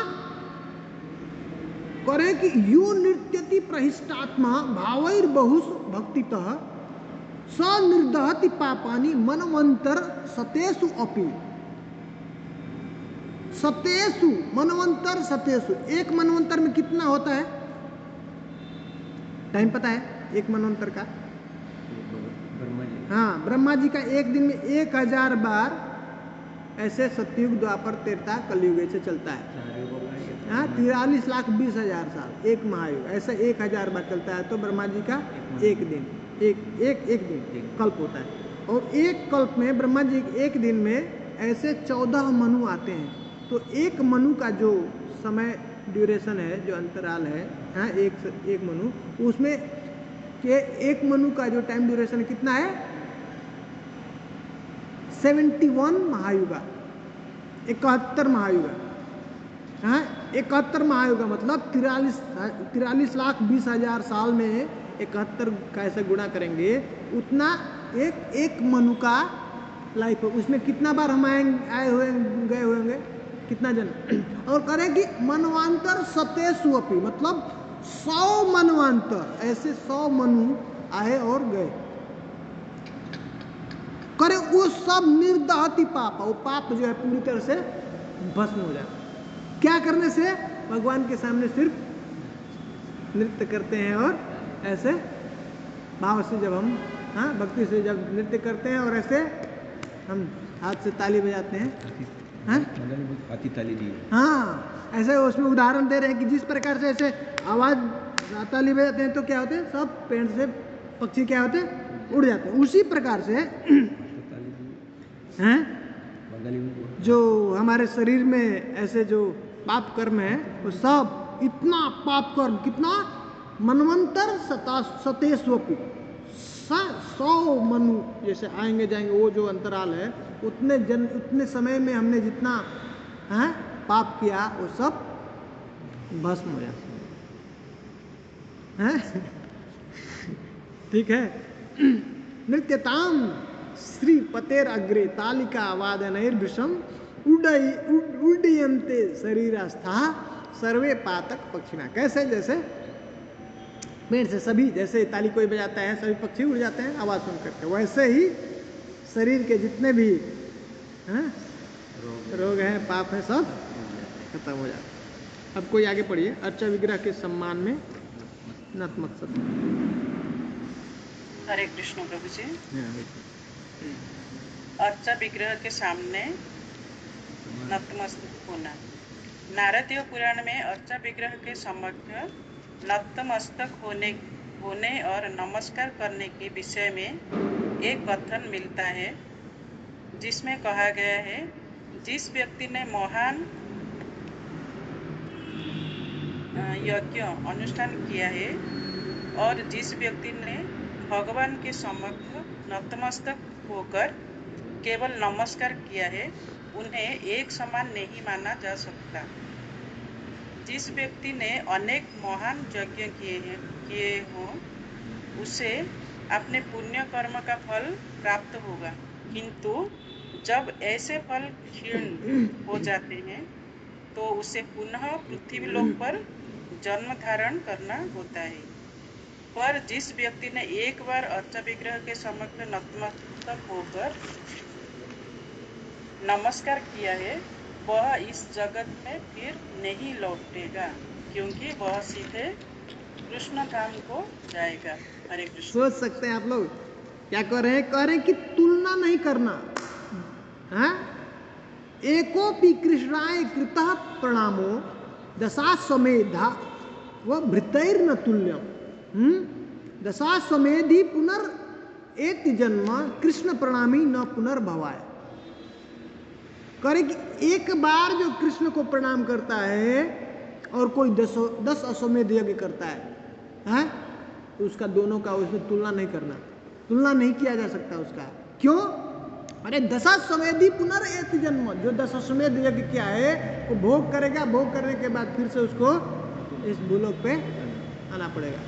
कह रहे हैं कि यो नृत्यति प्रहिष्टात्मा भावैर बहुस भक्तितः स निर्दहति पापानि मनवंतर सतेषु अपि। सतेषु मनवंतर सतेषु, एक मनवंतर में कितना होता है? टाइम पता है एक मनवंतर का? हाँ, ब्रह्मा जी का एक दिन में 1000 बार ऐसे सतयुग द्वापर त्रेता कलयुग ऐसे चलता है। हाँ, 43,20,000 साल एक महायुग, ऐसा 1000 बार चलता है। तो ब्रह्मा जी का एक दिन एक दिन कल्प होता है और एक कल्प में ब्रह्मा जी एक दिन में ऐसे 14 मनु आते हैं। तो एक मनु का जो समय ड्यूरेशन है, जो अंतराल है, हाँ, एक मनु, उसमें के एक मनु का जो टाइम ड्यूरेशन कितना है? 71 महायुगा, 71 महायुगा। हाँ, 71 महायुगा मतलब 43,20,000 साल में 71 का ऐसे गुणा करेंगे, उतना एक मनु का लाइफ है। उसमें कितना बार हम आए हुए गए हुए होंगे, कितना जन? और करें कि मनवांतर सतेषु अपि, मतलब 100 मनवांतर, ऐसे 100 मनु आए और गए। करे वो सब निर्दहति पाप, वो पाप जो है पूरी तरह से भस्म हो जाए। क्या करने से? भगवान के सामने सिर्फ नृत्य करते हैं और ऐसे भाव से जब हम, हाँ, भक्ति से जब नृत्य करते हैं और ऐसे हम हाथ से ताली बजाते हैं, हाथी ताली दी। हाँ, ऐसे उसमें उदाहरण दे रहे हैं कि जिस प्रकार से ऐसे आवाज ताली बजाते हैं तो क्या होते हैं, सब पेड़ से पक्षी क्या होते हैं, उड़ जाते हैं। उसी प्रकार से हैं जो हमारे शरीर में ऐसे जो पाप कर्म है, वो सब इतना पाप कर्म, कितना मनवंतर सतेष्वपि, 100 मनु जैसे आएंगे जाएंगे, वो जो अंतराल है, उतने समय में हमने जितना है पाप किया वो सब भस्म हो जाता है। ठीक है। नृत्यताम श्री पतेर अग्रे तालिका वादनैर्भृशम उड्डयन्ते शरीरस्था सर्वे पातक पक्षिणा। कैसे? जैसे पेड़ से सभी, जैसे ताली कोई बजाता है सभी पक्षी उड़ जाते हैं आवाज सुन करके, वैसे ही शरीर के जितने भी रोग हैं, पाप है, सब खत्म हो जाते हैं। अब कोई आगे पढ़िए। अर्चा विग्रह के सम्मान में नतमस्तक। हरे कृष्ण प्रभु जी। अर्चा विग्रह के सामने नतमस्तक होना। नारदीय पुराण में अर्चा विग्रह के समक्ष नतमस्तक होने और नमस्कार करने के विषय में एक कथन मिलता है, जिसमें कहा गया है, जिस व्यक्ति ने महान यज्ञ अनुष्ठान किया है और जिस व्यक्ति ने भगवान के समक्ष नतमस्तक होकर केवल नमस्कार किया है, उन्हें एक समान नहीं माना जा सकता। जिस व्यक्ति ने अनेक महान यज्ञ किए हों, उसे अपने पुण्य कर्म का फल प्राप्त होगा, किंतु जब ऐसे फल क्षीण हो जाते हैं तो उसे पुनः पृथ्वी लोक पर जन्म धारण करना होता है। पर जिस व्यक्ति ने एक बार अर्चा विग्रह के समक्ष नतमस्तक होकर नमस्कार किया है, वह इस जगत में फिर नहीं लौटेगा, क्योंकि वह सीधे कृष्ण धाम को जाएगा। हरे कृष्ण। सोच सकते हैं आप लोग क्या कह रहे हैं? कह रहे हैं कि तुलना नहीं करना। हाँ, एकोपि कृष्णाय कृतः प्रणामो दशाश्वमेधा व भृतैर्न तुल्यम। दशाश्वमेधि पुनर् एति जन्म कृष्ण प्रणामी न पुनर्भवाय। करे कि एक बार जो कृष्ण को प्रणाम करता है और कोई 10 अश्वमेध यज्ञ करता है, तो उसका दोनों का उसमें तुलना नहीं करना, तुलना नहीं किया जा सकता उसका। क्यों? अरे 10 अश्वमेधी पुनर्एति जन्म, जो 10 अश्वमेध यज्ञ किया है वो भोग करेगा, भोग करने के बाद फिर से उसको इस भूलोक पे आना पड़ेगा।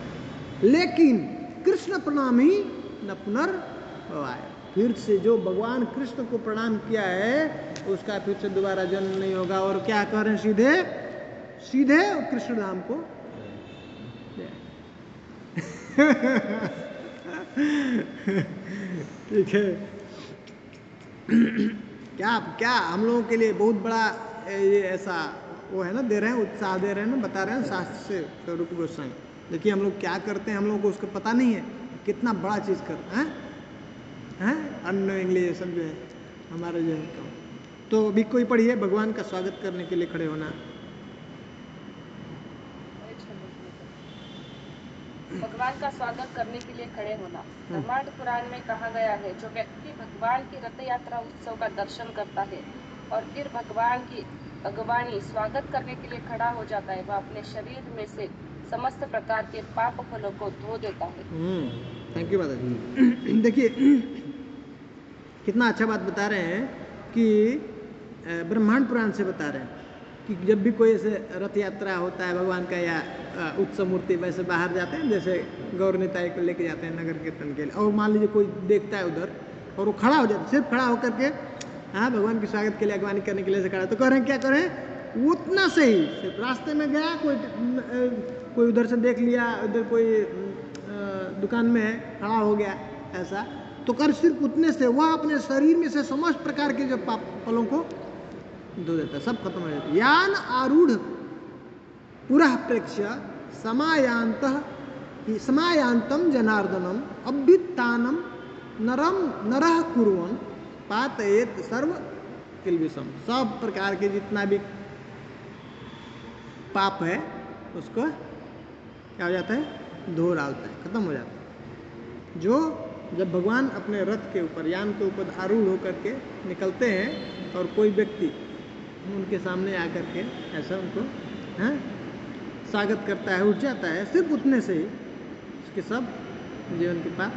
लेकिन कृष्ण प्रणाम ही न पुनर्भवाय, फिर से जो भगवान कृष्ण को प्रणाम किया है उसका फिर से दोबारा जन्म नहीं होगा। और क्या कह रहे हैं? सीधे सीधे कृष्ण धाम को ठीक है। क्या हम लोगों के लिए बहुत बड़ा ये ऐसा वो है ना, दे रहे हैं, उत्साह दे रहे हैं ना, बता रहे हैं शास्त्र से स्वरूप गोस्वामी। देखिए हम लोग क्या करते हैं, हम लोगों को उसका पता नहीं है कितना बड़ा चीज़ करते हैं, अननोइंगली ये सब जो है हमारे जो है। तो अभी कोई पढ़िए, भगवान का स्वागत करने के लिए खड़े होना। भगवान का स्वागत करने के लिए खड़े होना। ब्रह्मांड पुराण में कहा गया है, जो व्यक्ति भगवान की रथ यात्रा उत्सव का दर्शन करता है और फिर भगवान की अगवानी स्वागत करने के लिए खड़ा हो जाता है, वह अपने शरीर में से समस्त प्रकार के पाप फलों को धो देता है। थैंक यू माता जी। देखिए कितना अच्छा बात बता रहे हैं कि ब्रह्मांड पुराण से बता रहे हैं कि जब भी कोई ऐसे रथ यात्रा होता है भगवान का या उत्सव मूर्ति वैसे बाहर जाते हैं, जैसे गौर निताई को लेके जाते हैं नगर कीर्तन के लिए, और मान लीजिए कोई देखता है उधर और वो खड़ा हो जाता है, सिर्फ खड़ा होकर के भगवान के स्वागत के लिए अगवानी करने के लिए से खड़ा, तो कह रहे हैं क्या करें, उतना से ही सिर्फ रास्ते में गया, कोई उधर से देख लिया, उधर कोई दुकान में है खड़ा हो गया ऐसा, तो कर सिर्फ उतने से वह अपने शरीर में से समस्त प्रकार के जो पाप फलों को धो देता है, सब खत्म हो जाता है। यान आरूढ़ पुरः प्रेक्ष्य समायांतम जनार्दनम अभ्युत्थानम नरः कुर्वन् पातयेत सर्व किल्बिषम, सब प्रकार के जितना भी पाप है उसको क्या हो जाता है, धो डालता है, खत्म हो जाता है। जो जब भगवान अपने रथ के ऊपर, यान के ऊपर आरूढ़ होकर के निकलते हैं और कोई व्यक्ति उनके सामने आकर के ऐसा उनको स्वागत करता है, उठ जाता है, सिर्फ उतने से ही उसके सब जीवन के पाप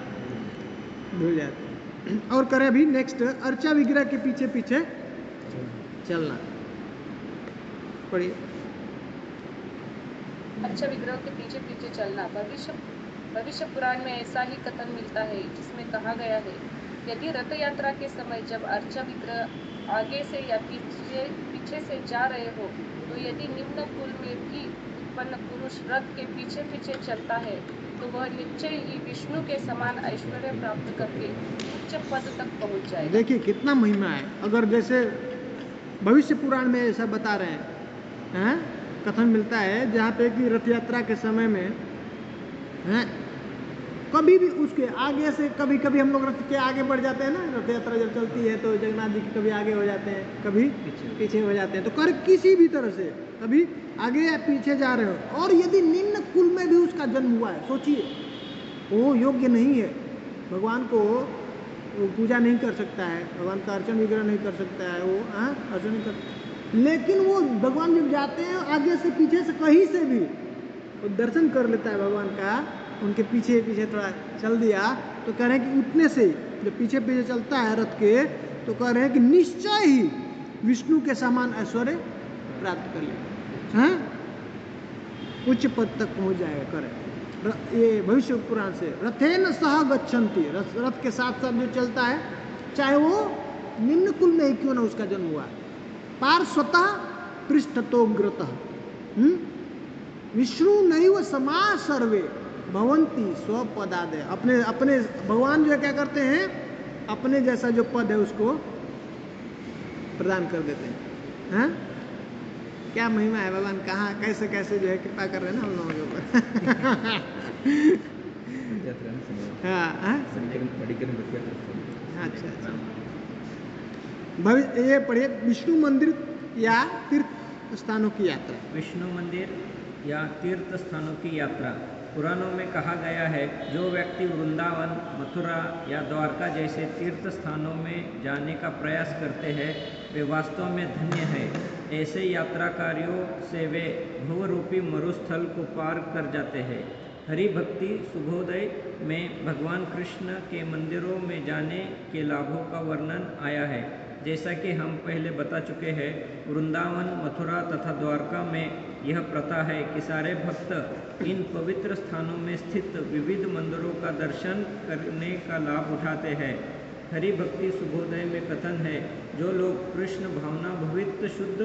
धुल जाते हैं। और करें अभी नेक्स्ट, अर्चा विग्रह के पीछे पीछे चलना, पढ़िए। अर्चा विग्रह के पीछे पीछे चलना। भविष्य पुराण में ऐसा ही कथन मिलता है, जिसमें कहा गया है, यदि रथ यात्रा के समय जब अर्चा विग्रह आगे से या पीछे से जा रहे हो, तो यदि निम्न कुल में भी उत्पन्न पुरुष रथ के पीछे पीछे चलता है, तो वह निश्चय ही विष्णु के समान ऐश्वर्य प्राप्त करके उच्च पद तक पहुंच जाएगा। देखिए कितना महिमा है। अगर जैसे भविष्य पुराण में ऐसा बता रहे हैं, कथन मिलता है जहाँ पे कि रथ यात्रा के समय में कभी भी उसके आगे से, कभी कभी हम लोग रथ के आगे बढ़ जाते हैं ना, रथ यात्रा जब चलती है तो जगन्नाथ जी कभी आगे हो जाते हैं, कभी पीछे हो जाते हैं, तो कर किसी भी तरह से कभी आगे या पीछे जा रहे हो, और यदि निम्न कुल में भी उसका जन्म हुआ है, सोचिए वो योग्य नहीं है, भगवान को वो पूजा नहीं कर सकता है, भगवान का अर्चन विग्रह नहीं कर सकता है, वो अर्चन नहीं कर, लेकिन वो भगवान जब जाते हैं आगे से पीछे से कहीं से भी वो दर्शन कर लेता है भगवान का, उनके पीछे पीछे थोड़ा चल दिया, तो कह रहे हैं कि उतने से जब पीछे पीछे चलता है रथ के, तो कह रहे हैं कि निश्चय ही विष्णु के समान ऐश्वर्य प्राप्त कर ले, उच्च पद तक पहुंच जाएगा। करे ये भविष्य पुराण से, रथेन सह गच्छन्ति, रथ के साथ साथ जो चलता है, चाहे वो निम्न कुल में ही क्यों ना उसका जन्म हुआ, पार्श्वतः पृष्ठतोग्रतः विष्णु नैव समा सर्वे भवंती स्वपदादय, अपने भगवान जो है क्या करते हैं, अपने जैसा जो पद है उसको प्रदान कर देते हैं। क्या महिमा है भगवान, कहाँ कैसे कैसे जो है कृपा कर रहे हैं ना हम लोगों के ऊपर। अच्छा, भविष्य ये पढ़िए, विष्णु मंदिर या तीर्थ स्थानों की यात्रा। विष्णु मंदिर या तीर्थ स्थानों की यात्रा। पुराणों में कहा गया है, जो व्यक्ति वृंदावन, मथुरा या द्वारका जैसे तीर्थ स्थानों में जाने का प्रयास करते हैं वे वास्तव में धन्य है। ऐसे यात्राकारियों से वे भवरूपी मरुस्थल को पार कर जाते हैं। हरि भक्ति शुभोदय में भगवान कृष्ण के मंदिरों में जाने के लाभों का वर्णन आया है। जैसा कि हम पहले बता चुके हैं, वृंदावन, मथुरा तथा द्वारका में यह प्रथा है कि सारे भक्त इन पवित्र स्थानों में स्थित विविध मंदिरों का दर्शन करने का लाभ उठाते हैं। हरि भक्ति शुभोदय में कथन है, जो लोग कृष्ण भावना भवित शुद्ध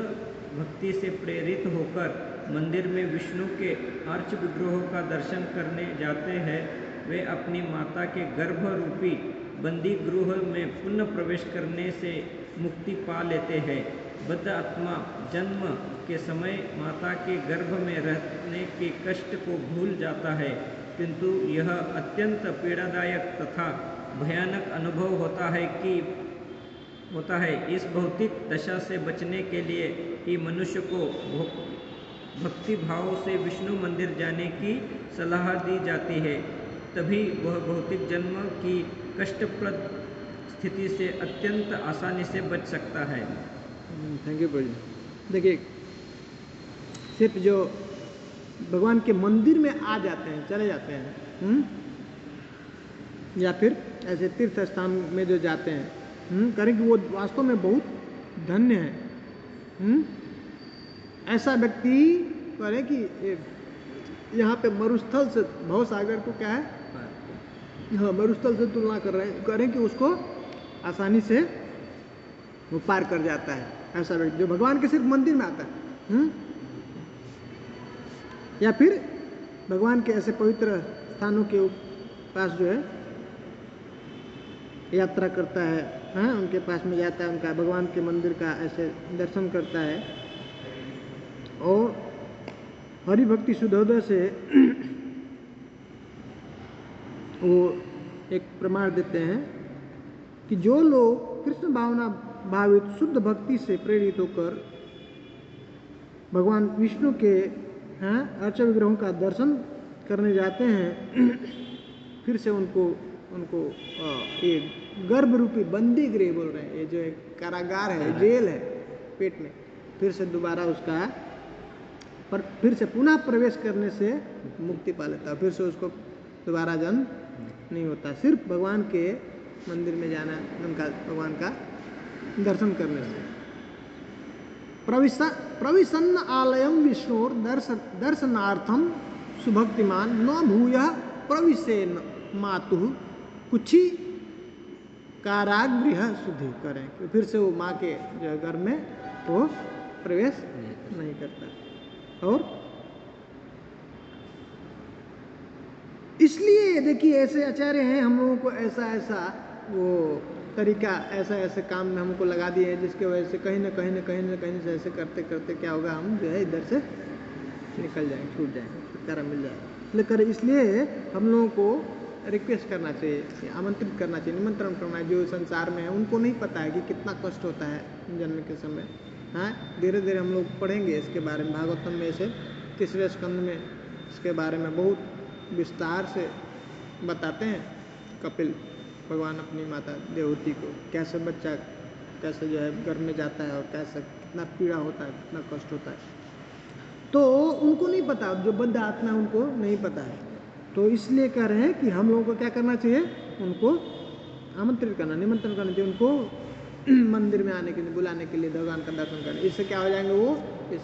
भक्ति से प्रेरित होकर मंदिर में विष्णु के अर्च विग्रहों का दर्शन करने जाते हैं, वे अपनी माता के गर्भ रूपी बंदी गृह में पुनः प्रवेश करने से मुक्ति पा लेते हैं। बद्ध आत्मा जन्म के समय माता के गर्भ में रहने के कष्ट को भूल जाता है, किंतु यह अत्यंत पीड़ादायक तथा भयानक अनुभव होता है। इस भौतिक दशा से बचने के लिए ही मनुष्य को भक्ति भाव से विष्णु मंदिर जाने की सलाह दी जाती है, तभी वह भौतिक जन्म की कष्टप्रद स्थिति से अत्यंत आसानी से बच सकता है। थैंक यू प्रभु। देखिए, सिर्फ जो भगवान के मंदिर में आ जाते हैं, चले जाते हैं, या फिर ऐसे तीर्थ स्थान में जो जाते हैं, करें कि वो वास्तव में बहुत धन्य है। ऐसा व्यक्ति करें कि यहाँ पे मरुस्थल से भवसागर को क्या है, हाँ, मरुस्थल से तुलना कर रहे हैं, करें कि उसको आसानी से वो पार कर जाता है। ऐसा व्यक्ति जो भगवान के सिर्फ मंदिर में आता है, या फिर भगवान के ऐसे पवित्र स्थानों के पास जो है यात्रा करता है, हाँ, उनके पास में जाता है, उनका भगवान के मंदिर का ऐसे दर्शन करता है। और हरि भक्ति शुद्धोदय से वो एक प्रमाण देते हैं कि जो लोग कृष्ण भावना भावित शुद्ध भक्ति से प्रेरित होकर भगवान विष्णु के अर्च विग्रहों का दर्शन करने जाते हैं, फिर से उनको ये गर्भ रूपी बंदी गृह बोल रहे हैं, ये जो एक कारागार है, जेल है पेट में, फिर से दोबारा उसका पर फिर से पुनः प्रवेश करने से मुक्ति पा लेता है, फिर से उसको दोबारा जन्म नहीं होता, सिर्फ भगवान के मंदिर में जाना, उनका भगवान का दर्शन करने से। प्रविशन्न आलयम विष्णुर दर्शनार्थम सुभक्तिमान न भूयः प्रविशेन मातुः कुछी कारागृह शुद्धि करें, फिर से वो माँ के जो घर में वो प्रवेश नहीं करता। और इसलिए देखिए, ऐसे आचार्य हैं, हम लोगों को ऐसा वो तरीका, ऐसे काम में हमको लगा दिए हैं, जिसके वजह से कहीं न कहीं से ऐसे करते करते क्या होगा, हम जो है इधर से निकल जाएंगे, छूट जाएंगे, छुटकारा मिल जाएगा। लेकिन इसलिए हम लोगों को रिक्वेस्ट करना चाहिए, आमंत्रित करना चाहिए, निमंत्रण करना है। जो संसार में है उनको नहीं पता है कि कितना कष्ट होता है जन्म के समय। हाँ, धीरे धीरे हम लोग पढ़ेंगे इसके बारे में, भागवतम में से 3रे स्कंद में इसके बारे में बहुत विस्तार से बताते हैं। कपिल भगवान अपनी माता देवहूति को कैसे बच्चा कैसे जो है गर्भ में जाता है और कैसे कितना पीड़ा होता है, कितना कष्ट होता है, तो उनको नहीं पता, जो बद्ध आत्मा है उनको नहीं पता है। तो इसलिए कह रहे हैं कि हम लोगों को क्या करना चाहिए, उनको आमंत्रित करना, निमंत्रण करना चाहिए, उनको मंदिर में आने के लिए, बुलाने के लिए, भगवान का दर्शन करने। इससे क्या हो जाएंगे, वो इस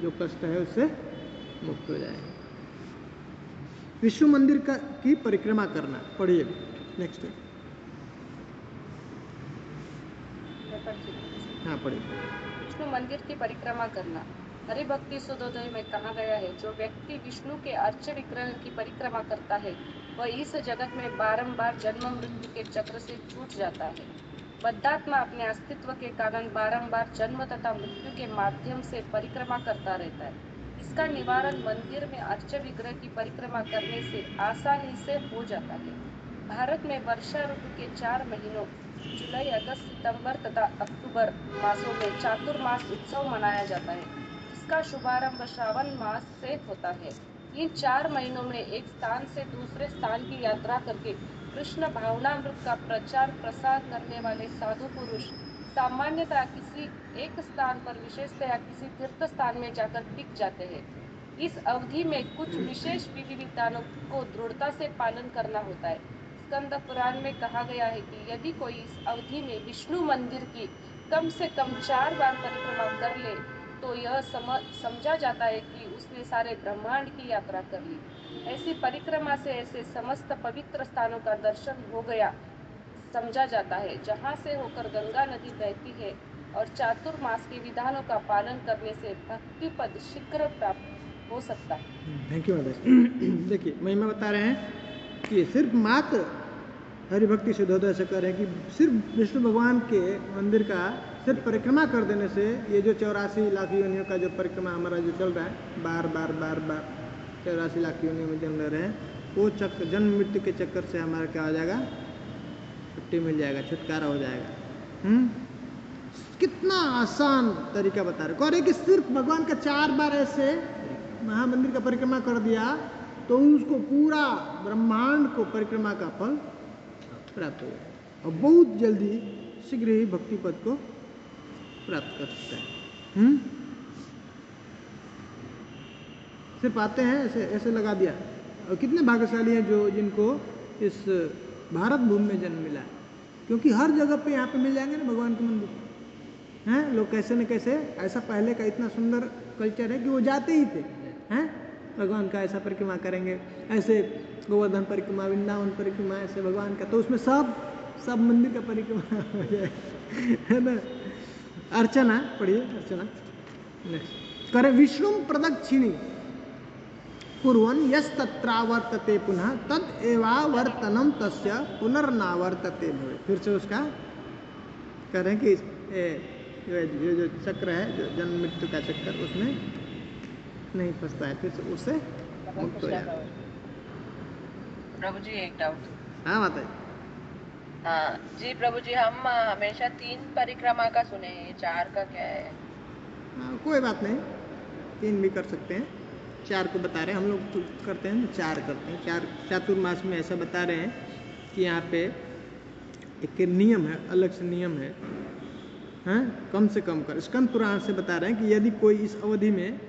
जो कष्ट है उससे मुक्त हो जाएंगे। विष्णु मंदिर की परिक्रमा करना, पढ़िए नेक्स्ट। हाँ पढ़िए। विष्णु मंदिर की परिक्रमा करना। हरि भक्ति शुद्धोदय में कहा गया है, जो व्यक्ति विष्णु के अर्च विग्रह की परिक्रमा करता है वह इस जगत में बारंबार जन्म मृत्यु के चक्र से छूट जाता है। बद्धात्मा अपने अस्तित्व के कारण बारंबार जन्म तथा मृत्यु के माध्यम से परिक्रमा करता रहता है। इसका निवारण मंदिर में अर्च विग्रह की परिक्रमा करने से आसानी से हो जाता है। भारत में वर्षा ऋतु के 4 महीनों जुलाई, अगस्त, सितंबर तथा अक्टूबर मासों में चातुर्मास उत्सव मनाया जाता है, जिसका शुभारंभ श्रावण मास से होता है। इन 4 महीनों में एक स्थान से दूसरे स्थान की यात्रा करके कृष्ण भावनामृत का प्रचार प्रसार करने वाले साधु पुरुष सामान्यतः किसी एक स्थान पर विशेषतया किसी तीर्थ स्थान में जाकर टिक जाते हैं। इस अवधि में कुछ विशेष विधि विधानों को दृढ़ता से पालन करना होता है। स्कंद पुराण में कहा गया है कि यदि कोई इस अवधि में विष्णु मंदिर की कम से कम 4 बार परिक्रमा कर ले तो यह समझा जाता है कि उसने सारे ब्रह्मांड की यात्रा कर ली। ऐसी परिक्रमा से ऐसे समस्त पवित्र स्थानों का दर्शन हो गया समझा जाता है जहाँ से होकर गंगा नदी बहती है और चातुर्मास के विधानों का पालन करने से भक्ति पद शीघ्र प्राप्त हो सकता है। थैंक यू माता। देखिए महिमा बता रहे हैं कि सिर्फ मात्र हरिभक्ति सिद्धोदय से कह रहे हैं कि सिर्फ विष्णु भगवान के मंदिर का सिर्फ परिक्रमा कर देने से ये जो 84 लाख योनियों का जो परिक्रमा हमारा जो चल रहा है बार बार 84 लाख योनियों में जन्म ले रहे हैं, वो चक्र जन्म मृत्यु के चक्कर से हमारा क्या हो जाएगा, छुट्टी मिल जाएगा, छुटकारा हो जाएगा। कितना आसान तरीका बता रहे, कह रहे कि सिर्फ भगवान का 4 बार ऐसे महामंदिर का परिक्रमा कर दिया तो उसको पूरा ब्रह्मांड को परिक्रमा का फल प्राप्त हो जाएगा और बहुत जल्दी शीघ्र ही भक्ति पद को प्राप्त कर सकता है। सिर्फ आते हैं ऐसे ऐसे लगा दिया। और कितने भाग्यशाली हैं जो जिनको इस भारत भूमि में जन्म मिला है, क्योंकि हर जगह पे यहाँ पे मिल जाएंगे ना भगवान के मंदिर हैं। लोग कैसे न कैसे, ऐसा पहले का इतना सुंदर कल्चर है कि वो जाते ही थे हैं भगवान का ऐसा परिक्रमा करेंगे, ऐसे गोवर्धन परिक्रमा, वृंदावन परिक्रमा, ऐसे भगवान का, तो उसमें सब मंदिर का परिक्रमा हो जाए, है ना। अर्चना पढ़िए, अर्चना करे विष्णु प्रदक्षिणी कुर्वन् यस्तत्रावर्तते पुनः तद एवावर्तनम तस्य पुनर्नावर्तते भवे। फिर से उसका करें कि ये जो चक्र है, जो जन्म मृत्यु का चक्कर, उसमें नहीं फंसता है, फिर से उससे मुक्त हो जाता है। प्रभु जी एक डाउट। हाँ माता। हाँ जी प्रभु जी, हम हमेशा 3 परिक्रमा का सुने हैं, 4 का क्या है? कोई बात नहीं, 3 भी कर सकते हैं, 4 को बता रहे हैं हम लोग तो करते हैं, 4 करते हैं। 4 चातुर्मास में ऐसा बता रहे हैं कि यहाँ पे एक नियम है, अलग से नियम है, हाँ, कम से कम कर। स्कंद पुराण से बता रहे हैं कि यदि कोई इस अवधि में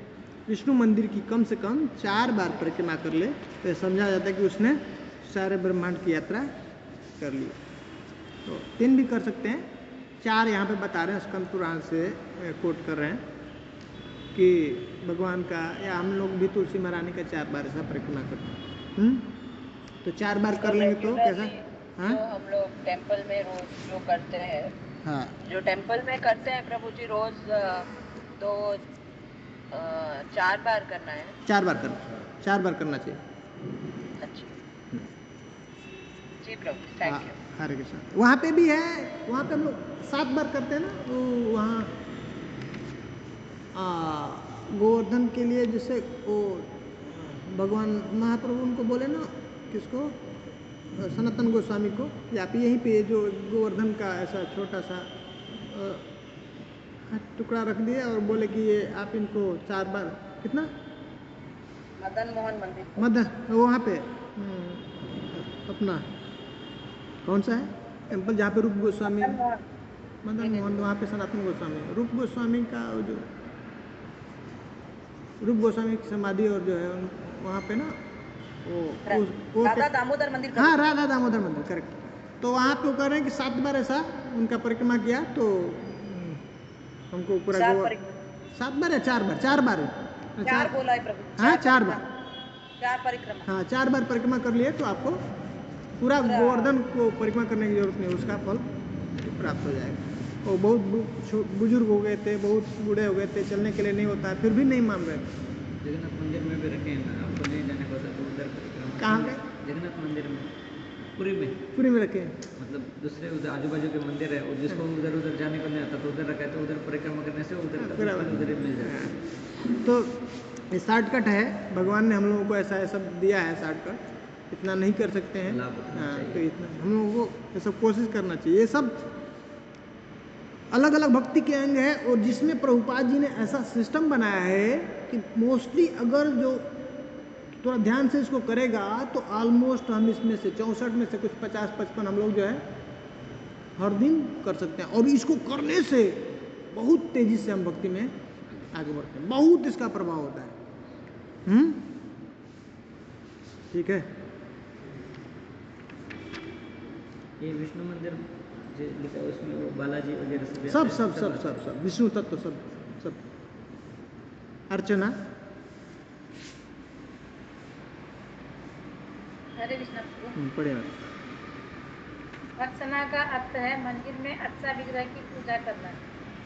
विष्णु मंदिर की कम से कम 4 बार परिक्रमा कर ले तो समझा जाता है कि उसने सारे ब्रह्मांड की यात्रा कर ली। तो 3 भी कर सकते हैं, 4 यहाँ पे बता रहे हैं, स्कंद पुराण से कोट कर रहे हैं कि भगवान का, या हम लोग भी तुलसी महारानी का 4 बार ऐसा परिक्रमा करते हैं। तो 4 बार कर लेंगे तो कैसा? हाँ, जो हम लोग टेम्पल में रोज जो करते हैं, हाँ, जो टेम्पल में करते हैं प्रभु जी रोज, तो 4 बार करना है। 4 बार करना चाहिए। अच्छा जी प्रभु, थैंक यू। हरे कृष्ण। वहाँ पे भी है, वहाँ पे हम लोग 7 बार करते हैं ना, तो वहाँ गोवर्धन के लिए जैसे वो भगवान महाप्रभु उनको बोले ना, किसको, सनातन गोस्वामी को, या पे यहीं पे जो गोवर्धन का ऐसा छोटा सा टुकड़ा रख दिया और बोले कि ये आप इनको 4 बार, कितना, मदन मोहन मंदिर, मदन, वहाँ पे अपना कौन सा है टेम्पल जहाँ पे रूप गोस्वामी, मदन मोहन, वहाँ पे सनातन गोस्वामी, रूप गोस्वामी का जो रूप गोस्वामी की समाधि और जो है वहाँ पे ना वो राधा दामोदर मंदिर, हाँ राधा दामोदर मंदिर, करेक्ट। तो वहाँ पे वो कह रहे हैं कि 7 बार ऐसा उनका परिक्रमा किया तो हमको पूरा 7 बार या 4 बार, 4 बार है, 4 बोला है प्रभु। हाँ 4 बार, 4 परिक्रमा, हाँ 4 बार परिक्रमा कर लिए तो आपको पूरा गोवर्धन को परिक्रमा करने की जरूरत नहीं, उसका फल प्राप्त हो जाएगा। वो बहुत बुजुर्ग हो गए थे, बहुत बूढ़े हो गए थे, चलने के लिए नहीं होता है, फिर भी नहीं मान रहे थे। जगन्नाथ मंदिर में भी रखे हैं ना, आपको नहीं जाने को तो उधर परिक्रमा। कहाँ पे? जगन्नाथ मंदिर में, पूरी में रखे हैं, मतलब दूसरे उधर आजू बाजू के मंदिर है, और जिसको उधर जाने को नहीं आता तो उधर रखा है, तो उधर परिक्रमा करने से उधर ही मिल जाता है। तो ये शॉर्टकट है, भगवान ने हम लोगों को ऐसा ऐसा दिया है शॉर्टकट, इतना नहीं कर सकते हैं, हाँ, तो इतना हम लोगों को ये सब कोशिश करना चाहिए। ये सब अलग अलग भक्ति के अंग है, और जिसमें प्रभुपाद जी ने ऐसा सिस्टम बनाया है कि मोस्टली अगर जो थोड़ा ध्यान से इसको करेगा तो ऑलमोस्ट हम इसमें से 64 में से कुछ 50-55 हम लोग जो है हर दिन कर सकते हैं। और इसको करने से बहुत तेजी से हम भक्ति में आगे बढ़ते हैं, बहुत इसका प्रभाव होता है। ठीक है। ये विष्णु मंदिर जो लिखा है उसमें वो बालाजी वगैरह सब विष्णु तत्व सब अर्चना। हरे कृष्ण। पढ़िए। अर्चना का अर्थ है मंदिर में अर्चा विग्रह की पूजा करना।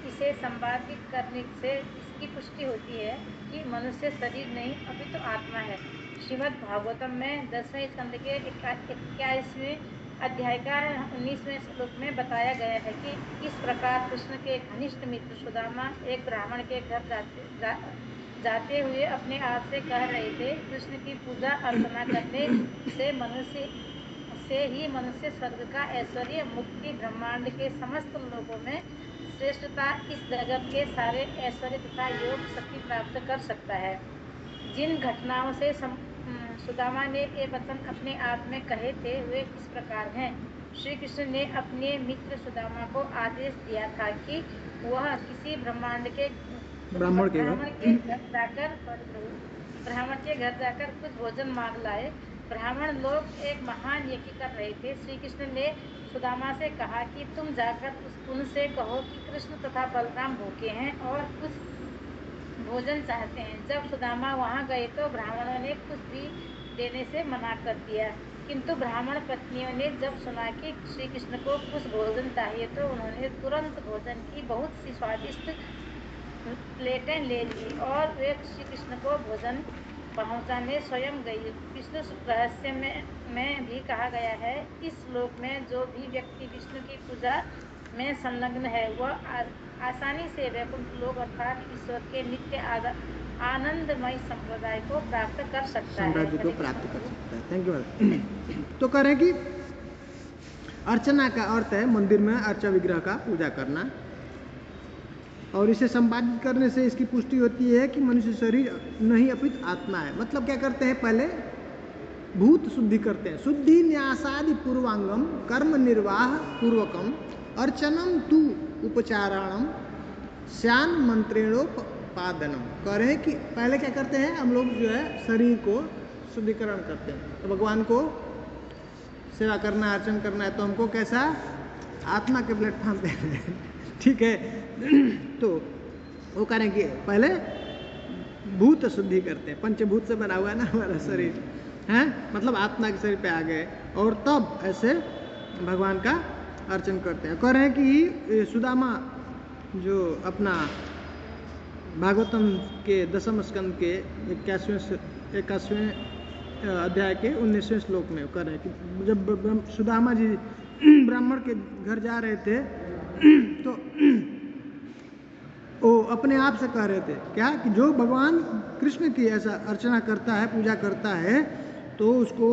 इसे संपादित करने से इसकी पुष्टि होती है कि मनुष्य शरीर नहीं अभी तो आत्मा है। श्रीमद् भागवतम में 10वें स्कंद के 21वें अध्याय का 19वें श्लोक में बताया गया है कि किस प्रकार कृष्ण के घनिष्ठ मित्र सुदामा एक ब्राह्मण के घर जाते हुए अपने आप से कह रहे थे, कृष्ण की पूजा अर्चना करने से ही मनुष्य स्वर्ग का ऐश्वर्य, मुक्ति, ब्रह्मांड के समस्त लोकों में श्रेष्ठता, इस जगत के सारे ऐश्वर्य तथा योग शक्ति प्राप्त कर सकता है। जिन घटनाओं से सुदामा ने ये वचन अपने आप में कहे थे वे इस प्रकार हैं। श्री कृष्ण ने अपने मित्र सुदामा को आदेश दिया था कि वह किसी ब्राह्मण के घर जाकर कुछ भोजन मांग लाए। ब्राह्मण लोग एक महान यज्ञ कर रहे थे। श्री कृष्ण ने सुदामा से कहा कि तुम जाकर उनसे कहो कि कृष्ण तथा बलराम भूखे हैं और कुछ भोजन चाहते हैं। जब सुदामा वहां गए तो ब्राह्मणों ने कुछ भी देने से मना कर दिया, किंतु ब्राह्मण पत्नियों ने जब सुना कि श्री कृष्ण को कुछ भोजन चाहिए तो उन्होंने तुरंत भोजन की बहुत सी स्वादिष्ट प्लेटें ले ली और वे श्री कृष्ण को भोजन पहुंचाने स्वयं गई। विष्णु रहस्य में भी कहा गया है, इस श्लोक में जो भी व्यक्ति विष्णु की पूजा में संलग्न है वह आसानी से वैकुंठ लोक अर्थात ईश्वर के नित्य आनंदमय संप्रदाय को प्राप्त कर सकता है। Thank you. तो कह रहे हैं कि अर्चना का अर्थ है मंदिर में अर्चा विग्रह का पूजा करना, और इसे संपादित करने से इसकी पुष्टि होती है कि मनुष्य शरीर नहीं अपितु आत्मा है। मतलब क्या करते हैं, पहले भूत शुद्धि करते हैं। शुद्धि न्यासादि पूर्वांगम कर्म निर्वाह पूर्वकम अर्चनम तु उपचाराणम श्यान मंत्रेणोपादनम। कह रहे हैं कि पहले क्या करते हैं हम लोग जो है शरीर को शुद्धिकरण करते हैं। तो भगवान को सेवा करना अर्चन करना है तो हमको कैसा आत्मा के प्लेटफॉर्म पे ठीक है। तो वो कह रहे हैं कि पहले भूत शुद्धि करते हैं, पंचभूत से बना हुआ है ना हमारा शरीर है, मतलब आत्मा के शरीर पे आ गए और तब ऐसे भगवान का अर्चन करते हैं। कह रहे हैं कि सुदामा जो अपना भागवतम के 10वें स्कंद के 81वें अध्याय के 19वें श्लोक में कह रहे हैं कि जब सुदामा जी ब्राह्मण के घर जा रहे थे तो वो अपने आप से कह रहे थे क्या कि जो भगवान कृष्ण की ऐसा अर्चना करता है पूजा करता है तो उसको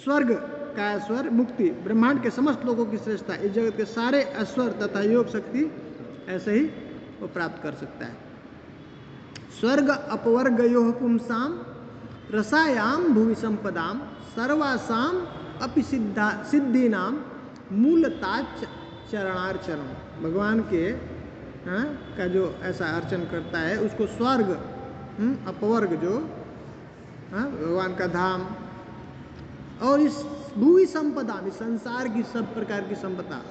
स्वर्ग का ऐश्वर्य, मुक्ति, ब्रह्मांड के समस्त लोगों की श्रेष्ठता, इस जगत के सारे ऐश्वर्य तथा योग शक्ति ऐसे ही वो प्राप्त कर सकता है। स्वर्ग अपवर्गयो पुंसाम रसायाम भुवि संपदाम सर्वासाम अपि सिद्धीनाम मूलता चरणार्चनम। भगवान के का जो ऐसा अर्चन करता है उसको स्वर्ग अपवर्ग जो भगवान का धाम और इस भूमि संपदा इस संसार की सब प्रकार की संपदा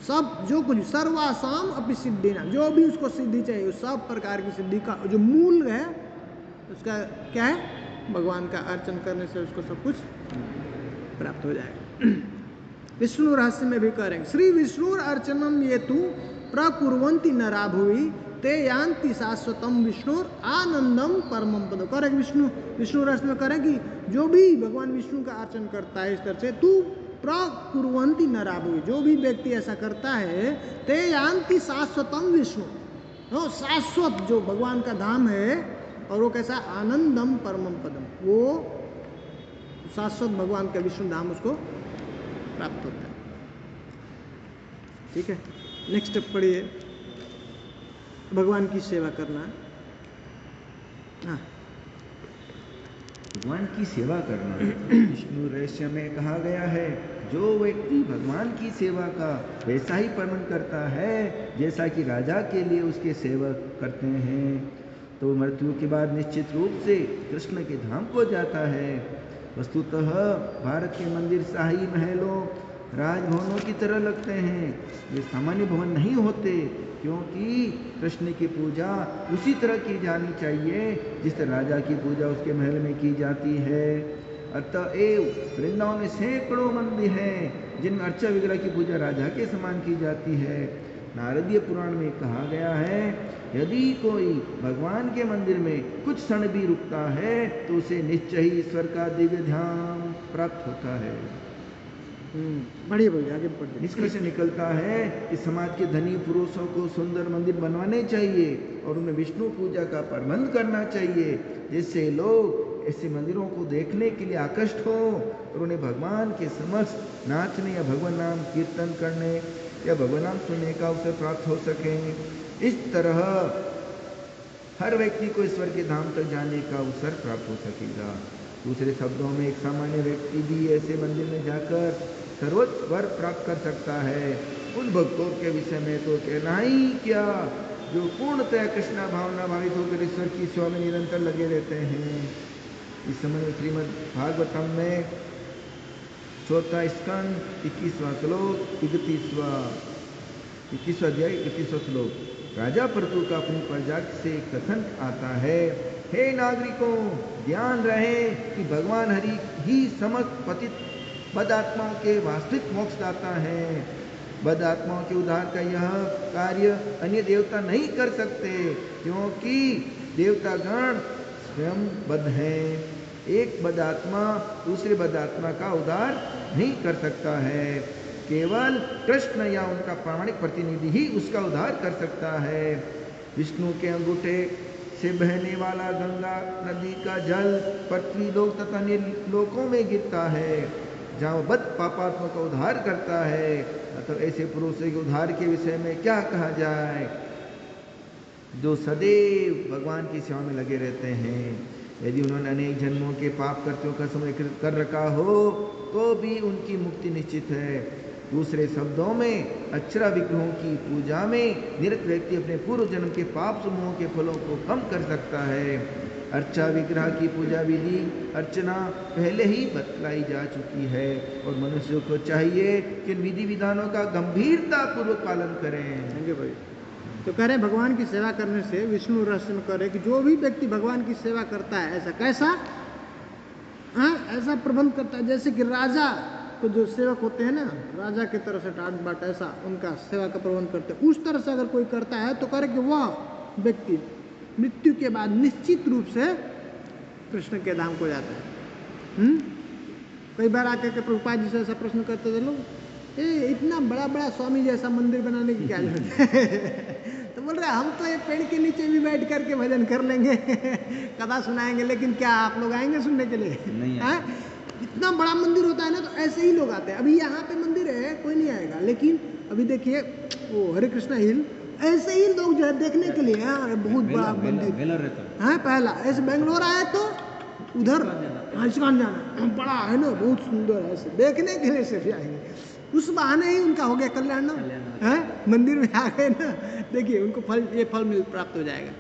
सब जो कुछ सर्वासाम अपि सिद्धिना, जो भी उसको सिद्धि चाहिए उस सब प्रकार की सिद्धि का जो मूल है उसका क्या है, भगवान का अर्चन करने से उसको सब कुछ प्राप्त हो जाएगा। विष्णु रहस्य में भी कह रहे हैं श्री विष्णु अर्चनम ये तु प्रकुर्वन्ति नरा भुवि ते यान्ति शाश्वतम विष्णु आनंदम परमम पदम। कह रहे विष्णु रहस्य में कह रहे कि जो भी भगवान विष्णु का अर्चन करता है इस तरह से तू प्रकुर्वन्ति नरा भुवि, जो भी व्यक्ति ऐसा करता है ते यान्ति शाश्वतम विष्णु, शाश्वत जो भगवान का धाम है और वो कैसा आनंदम परमम पदम, वो शाश्वत भगवान का विष्णु धाम उसको प्राप्त होता है। ठीक है, नेक्स्ट पढ़िए भगवान की सेवा करना। हाँ भगवान की सेवा करना। विष्णु रहस्य में कहा गया है, जो व्यक्ति भगवान की सेवा का वैसा ही पालन करता है जैसा कि राजा के लिए उसके सेवक करते हैं, तो मृत्यु के बाद निश्चित रूप से कृष्ण के धाम को जाता है। वस्तुतः भारत के मंदिर शाही महलों, राजभवनों की तरह लगते हैं। ये सामान्य भवन नहीं होते, क्योंकि कृष्ण की पूजा उसी तरह की जानी चाहिए जिस तरह राजा की पूजा उसके महल में की जाती है। अतएव वृंदावन में सैकड़ों मंदिर हैं जिनमें अर्चा विग्रह की पूजा राजा के समान की जाती है। नारदीय पुराण में कहा गया है, यदि कोई भगवान के मंदिर में कुछ क्षण भी रुकता है तो उसे निश्चय ही ईश्वर का दिव्य ध्यान प्राप्त होता है। बढ़िया बढ़िया आगे बढ़िए। निष्कर्ष निकलता है कि समाज के धनी पुरुषों को सुंदर मंदिर बनवाने चाहिए और उनमें विष्णु पूजा का प्रबंध करना चाहिए, जिससे लोग ऐसे मंदिरों को देखने के लिए आकर्षित हो और उन्हें भगवान के समक्ष नाचने या भगवान नाम कीर्तन करने या भगवान नाम सुनने का अवसर प्राप्त हो सके। इस तरह हर व्यक्ति को ईश्वर के धाम तक जाने का अवसर प्राप्त हो सकेगा। दूसरे शब्दों में एक सामान्य व्यक्ति भी ऐसे मंदिर में जाकर सर्वोच्च वर प्राप्त कर सकता है। उन भक्तों के विषय में तो कहना ही क्या, जो पूर्णतः कृष्णा भावना भावित होकर ईश्वर की सेवा में निरंतर लगे रहते हैं। इस समय श्रीमद् भागवतम में 4वां स्कंद 21वां श्लोक 21वां अध्याय 21वां श्लोक राजा पृथु का अपनी प्रजा से कथन आता है, हे नागरिकों, ध्यान रहे कि भगवान हरि ही समस्त पतित बद आत्माओं के वास्तविक मोक्ष दाता है। बद आत्माओं के उद्धार का यह कार्य अन्य देवता नहीं कर सकते, क्योंकि देवतागण स्वयं बद्ध हैं। एक बद आत्मा दूसरे बद आत्मा का उद्धार नहीं कर सकता है। केवल कृष्ण या उनका प्रामाणिक प्रतिनिधि ही उसका उद्धार कर सकता है। विष्णु के अंगूठे से बहने वाला गंगा नदी का जल पृथ्वी लोक तथा अन्य लोकों में गिरता है, जहाँ वो बद पापात्मा का उद्धार करता है। मतलब ऐसे पुरुषों के उद्धार के विषय में क्या कहा जाए, जो सदैव भगवान की सेवा में लगे रहते हैं। यदि उन्होंने अनेक जन्मों के पाप कर्तव्यों का समय कर रखा हो तो भी उनकी मुक्ति निश्चित है। दूसरे शब्दों में अक्षरा विग्रहों की पूजा में निरत व्यक्ति अपने पूर्व जन्म के पाप समूहों के फलों को कम कर सकता है। अर्चा विग्रह की पूजा विधि अर्चना पहले ही बतलाई जा चुकी है और मनुष्य को चाहिए कि विधि विधानों का गंभीरता पूर्वक पालन करें। भाई तो कह रहे हैं भगवान की सेवा करने से, विष्णु रहस्य में कह रहे हैं कि जो भी व्यक्ति भगवान की सेवा करता है, ऐसा कैसा ऐसा प्रबंध करता है जैसे कि राजा को जो सेवक होते हैं ना, राजा की तरह से टाट बाट ऐसा उनका सेवा का प्रबंध करते हैं, उस तरह से अगर कोई करता है तो कह रहे कि वह व्यक्ति मृत्यु के बाद निश्चित रूप से कृष्ण के धाम को जाता है। कई बार आकर के प्रभुपाद जी से ऐसा प्रश्न करते थे लोग, इतना बड़ा बड़ा स्वामी जैसा मंदिर बनाने की क्या जरूरत है? तो बोल रहे हम तो एक पेड़ के नीचे भी बैठ करके भजन कर लेंगे, कथा सुनाएंगे, लेकिन क्या आप लोग आएंगे सुनने के लिए? नहीं। इतना बड़ा मंदिर होता है ना, तो ऐसे ही लोग आते हैं। अभी यहाँ पे मंदिर है, कोई नहीं आएगा, लेकिन अभी देखिए वो हरे कृष्णा हिल, ऐसे ही लोग जो है देखने के लिए बहुत बड़ा मंदिर है। पहला ऐसे बेंगलोर आए तो उधर इस्कॉन जाना बड़ा है ना, बहुत सुंदर है, ऐसे देखने के लिए सिर्फ आएंगे। उस बहाने ही उनका हो गया कल्याण ना, है मंदिर में आ गए ना, देखिए उनको फल, ये फल मिल प्राप्त हो जाएगा।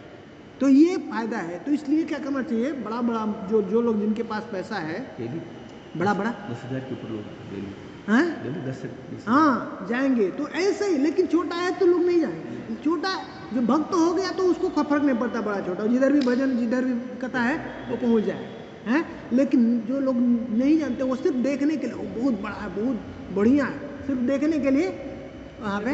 तो ये फायदा है। तो इसलिए क्या करना चाहिए, बड़ा बड़ा जो लोग जिनके पास पैसा है, बड़ा 10,000 के ऊपर लोग हाँ जाएंगे तो ऐसे ही, लेकिन छोटा है तो लोग नहीं जाएंगे। छोटा जो भक्त हो गया तो उसको फर्क नहीं पड़ता, बड़ा छोटा जिधर भी भजन जिधर भी कथा है वो पहुंच जाए हैं। लेकिन जो लोग नहीं जानते वो सिर्फ देखने के लिए, वो बहुत बड़ा है, बहुत बढ़िया है, सिर्फ देखने के लिए वहाँ पे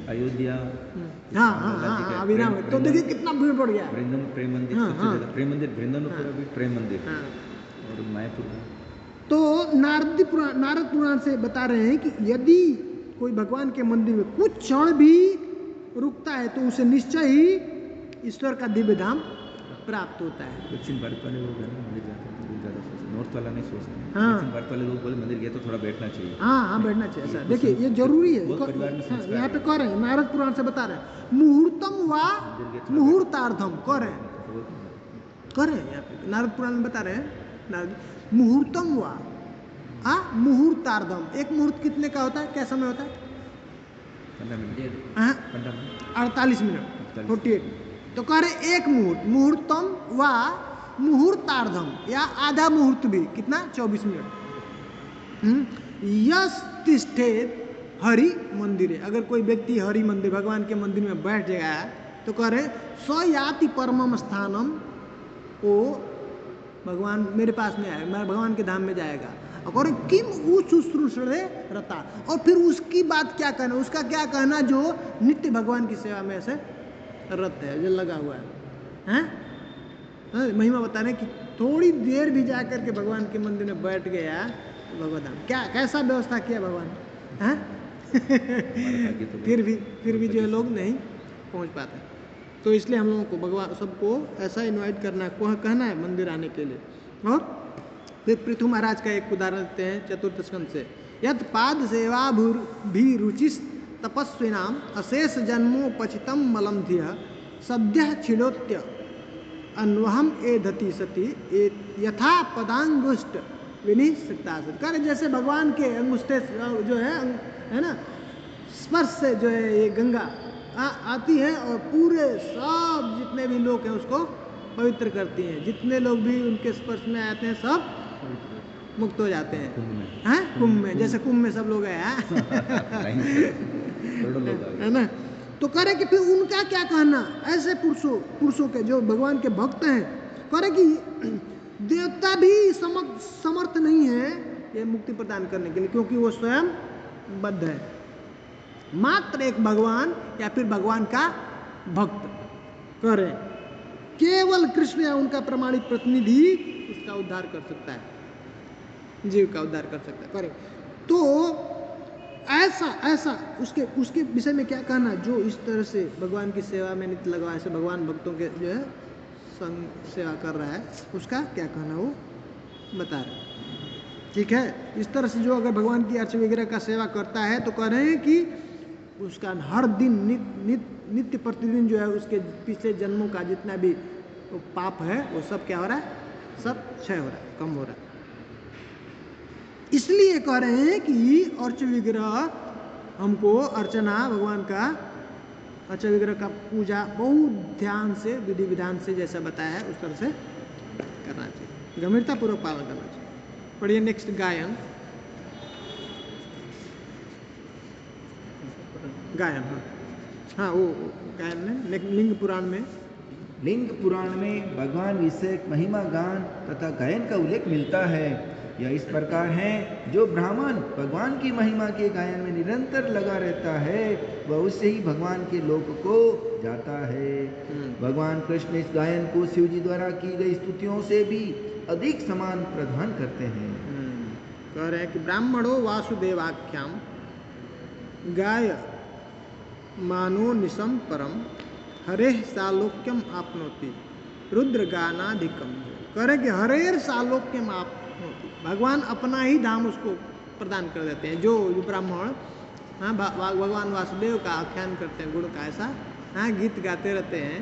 अयोध्या अभी ना, तो देखिए कितना भीड़ बढ़ गया। वृंदावन प्रेम मंदिर, प्रेम मंदिर वृंदावन प्रेम मंदिर और मायापुर। तो नारद पुराण से बता रहे हैं कि यदि कोई भगवान के मंदिर में कुछ क्षण भी रुकता है तो उसे निश्चय ही ईश्वर का दिव्य धाम प्राप्त होता है। दक्षिण भारत वाले लोग मंदिर जाते हैं, ज़्यादा सोचते, नॉर्थ वाला नहीं सोचते। दक्षिण भारत वाले लोग बोले मंदिर गए तो थोड़ा बैठना चाहिए। हाँ बैठना चाहिए सर। देखिए ये जरूरी है, यहाँ पे कह रहे हैं, नारद पुराण से बता रहे हैं, मुहूर्तम व मुहूर्तार्धम कह रहे हैं कर रहे हैं यहाँ पे नारद पुराण में बता रहे हैं नारद मुहूर्तम हुआ मुहूर्तार्धम। एक मुहूर्त कितने का होता है, क्या समय होता है? 48 मिनट 48। तो कह रहे एक मुहूर्त, मुहूर्तम व मुहूर्तार्धम या आधा मुहूर्त भी कितना 24 मिनट। यस तिष्ठेत हरि मंदिर है, अगर कोई व्यक्ति हरि मंदिर भगवान के मंदिर में बैठ गया तो कह रहे स याति परमम स्थानम, वो भगवान मेरे पास में आएगा, मैं भगवान के धाम में जाएगा। और किम शुश्रूषणे रता, और फिर उसकी बात क्या कहना, उसका क्या कहना जो नित्य भगवान की सेवा में ऐसे रत है, जो लगा हुआ है। महिमा बता रहे कि थोड़ी देर भी जा करके भगवान के मंदिर में बैठ गया तो भगवान धाम, क्या कैसा व्यवस्था किया भगवान है। फिर भी जो लोग नहीं पहुंच पाते, तो इसलिए हम लोगों को भगवान सबको ऐसा इनवाइट करना कहना है मंदिर आने के लिए। और फिर पृथु महाराज का एक उदाहरण देते हैं चतुर्थ स्कंद से, यद पाद सेवा भी रुचिस तपस्विनाम अशेष जन्मोपचितम मलम धिया सद्य छिलोत्य अन्वहम एधति सती यथा पदांगुष्ट विनिश्चितासत। करे जैसे भगवान के अंगुष्ठे जो है ना, स्पर्श से जो है ये गंगा आती है और पूरे सब जितने भी लोग हैं उसको पवित्र करती हैं। जितने लोग भी उनके स्पर्श में आते हैं सब मुक्त हो जाते हैं। कुंभ में जैसे कुंभ में सब लोग हैं है ना। तो करे कि फिर उनका क्या कहना, ऐसे पुरुषों के जो भगवान के भक्त हैं, करे कि देवता भी समर्थ नहीं है ये मुक्ति प्रदान करने के लिए, क्योंकि वो स्वयं बद्ध है। मात्र एक भगवान या फिर भगवान का भक्त करे, केवल कृष्ण या उनका प्रमाणित प्रतिनिधि उसका उद्धार कर सकता है, जीव का उद्धार कर सकता है। करे तो ऐसा उसके विषय में क्या कहना, जो इस तरह से भगवान की सेवा में नित्य लगा, ऐसे भगवान भक्तों के जो है संग सेवा कर रहा है, उसका क्या कहना वो बता रहे। ठीक है, इस तरह से जो अगर भगवान की अर्च वगैरह का सेवा करता है तो कह रहे हैं कि उसका हर दिन नित्य प्रतिदिन जो है उसके पिछले जन्मों का जितना भी पाप है वो सब क्या हो रहा है, सब क्षय हो रहा है, कम हो रहा है। इसलिए कह रहे हैं कि अर्च विग्रह हमको अर्चना भगवान का अर्च विग्रह का पूजा बहुत ध्यान से विधि विधान से जैसा बताया है उस तरह से करना चाहिए, गंभीरता पूर्वक पालन करना चाहिए। पढ़िए नेक्स्ट गायन। हाँ वो गायन में लिंग पुराण में भगवान विषयक महिमा गान तथा गायन का उल्लेख मिलता है। यह इस प्रकार है, जो ब्राह्मण भगवान की महिमा के गायन में निरंतर लगा रहता है वह उससे ही भगवान के लोक को जाता है। भगवान कृष्ण इस गायन को शिव जी द्वारा की गई स्तुतियों से भी अधिक समान प्रदान करते हैं। कह रहे हैं कि ब्राह्मणो वासुदेवाख्याम गाय मानो निशम परम हरे सालोक्यम आपनोति रुद्र गानाधिकम। कह रहे कि हरेर सालोक्यम आपनोति, भगवान अपना ही धाम उसको प्रदान कर देते हैं। जो ब्राह्मण भगवान वासुदेव का आख्यान करते हैं, गुण का ऐसा गीत गाते रहते हैं।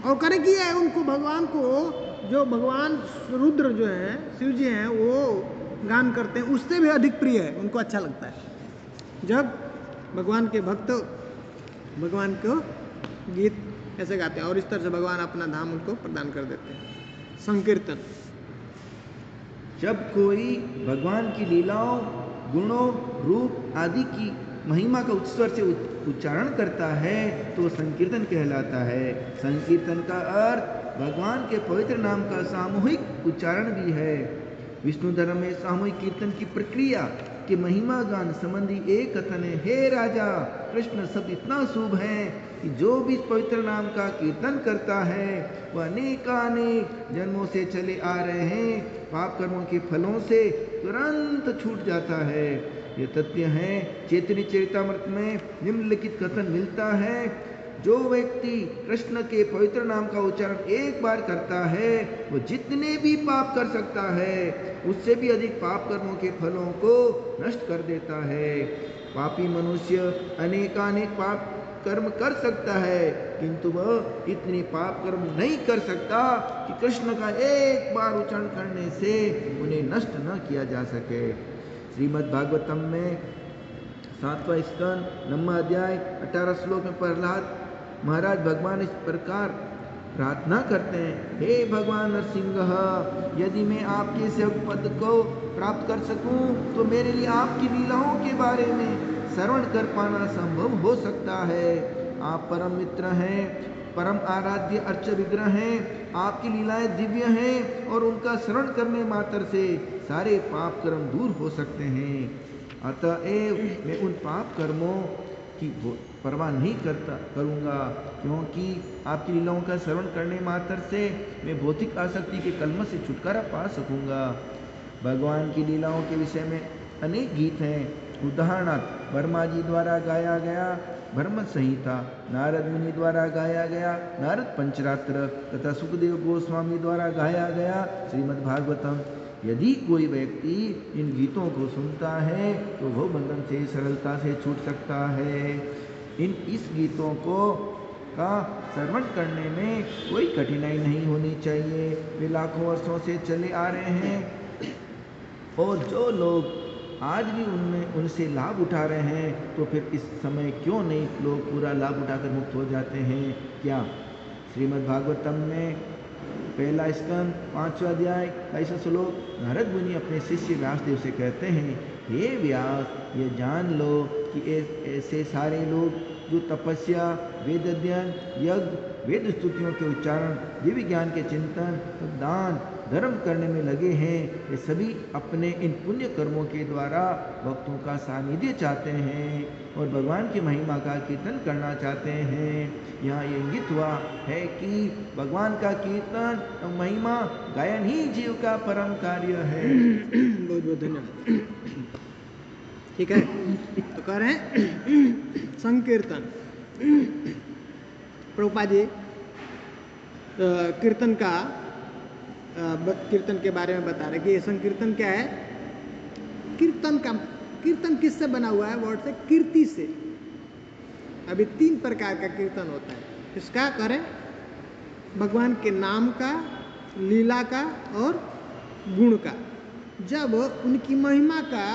और करे कि उनको भगवान को जो भगवान रुद्र जो हैं शिव जी हैं वो गान करते हैं, उससे भी अधिक प्रिय है, उनको अच्छा लगता है जब भगवान के भक्त भगवान को गीत ऐसे गाते हैं। और इस तरह से भगवान अपना धाम उनको प्रदान कर देते हैं। संकीर्तन, जब कोई भगवान की लीलाओं गुणों रूप आदि की महिमा का उच्चस्वर से उच्चारण करता है तो संकीर्तन कहलाता है। संकीर्तन का अर्थ भगवान के पवित्र नाम का सामूहिक उच्चारण भी है। विष्णु धर्म में सामूहिक कीर्तन की प्रक्रिया के महिमा गान संबंधी एक कथन है, हे राजा कृष्ण शब्द इतना शुभ है कि जो भी इस पवित्र नाम का कीर्तन करता है वह अनेकानेक जन्मों से चले आ रहे हैं पाप कर्मों के फलों से तुरंत छूट जाता है। ये तथ्य है। चैतन्य चरितामृत में निम्नलिखित कथन मिलता है, जो व्यक्ति कृष्ण के पवित्र नाम का उच्चारण एक बार करता है वो जितने भी पाप कर सकता है उससे भी अधिक पाप कर्मों के फलों को नष्ट कर देता है। पापी मनुष्य अनेकानेक पाप कर्म कर सकता है किंतु वह इतने पाप कर्म नहीं कर सकता कि कृष्ण का एक बार उच्चारण करने से उन्हें नष्ट न किया जा सके। श्रीमद् भागवतम में 7वां स्कंद 9वां अध्याय 18 श्लोक में प्रहलाद महाराज भगवान इस प्रकार प्रार्थना करते हैं, हे भगवान नरसिंह, यदि मैं आपके सेवक पद को प्राप्त कर सकूं तो मेरे लिए आपकी लीलाओं के बारे में श्रवण कर पाना संभव हो सकता है। आप परम मित्र हैं, परम आराध्य अर्च विग्रह हैं, आपकी लीलाएं दिव्य हैं और उनका श्रवण करने मात्र से सारे पाप कर्म दूर हो सकते हैं। अतएव मैं उन पाप कर्मों की परवाह नहीं करूँगा, क्योंकि आपकी लीलाओं का श्रवण करने मात्र से मैं भौतिक आसक्ति के कलमश से छुटकारा पा सकूँगा। भगवान की लीलाओं के विषय में अनेक गीत हैं। उदाहरणार्थ वर्मा जी द्वारा गाया गया ब्रह्म संहिता, नारद मुनि द्वारा गाया गया नारद पंचरात्र तथा सुखदेव गोस्वामी द्वारा गाया गया श्रीमद् भागवतम। यदि कोई व्यक्ति इन गीतों को सुनता है तो वह बंधन से सरलता से छूट सकता है। इस गीतों को का श्रवण करने में कोई कठिनाई नहीं होनी चाहिए। वे लाखों वर्षों से चले आ रहे हैं और जो लोग आज भी उनसे लाभ उठा रहे हैं, तो फिर इस समय क्यों नहीं लोग पूरा लाभ उठाकर मुक्त हो जाते हैं क्या? श्रीमद् भागवतम में 1 स्कंद 5वां अध्याय 22 श्लोक नारद मुनि अपने शिष्य व्यासदेव से कहते हैं, हे व्यास, ये जान लो कि ऐसे सारे लोग जो तपस्या, वेद अध्ययन, यज्ञ, वेद स्तुतियों के उच्चारण, दिव्य ज्ञान के चिंतन, दान, धर्म करने में लगे हैं, ये सभी अपने इन पुण्य कर्मों के द्वारा भक्तों का सानिध्य चाहते हैं और भगवान की महिमा का कीर्तन करना चाहते हैं। यहाँ ये इंगित हुआ है कि भगवान का कीर्तन और महिमा गायन ही जीव का परम कार्य है। बहुत बहुत धन्यवाद। ठीक है, तो कह रहे हैं संकीर्तन। प्रभुपाद जी कीर्तन के बारे में बता रहे कि ये संकीर्तन क्या है। कीर्तन किससे बना हुआ है? वर्ड से, कीर्ति से। अभी 3 प्रकार का कीर्तन होता है। किसका करें? भगवान के नाम का, लीला का और गुण का। जब उनकी महिमा का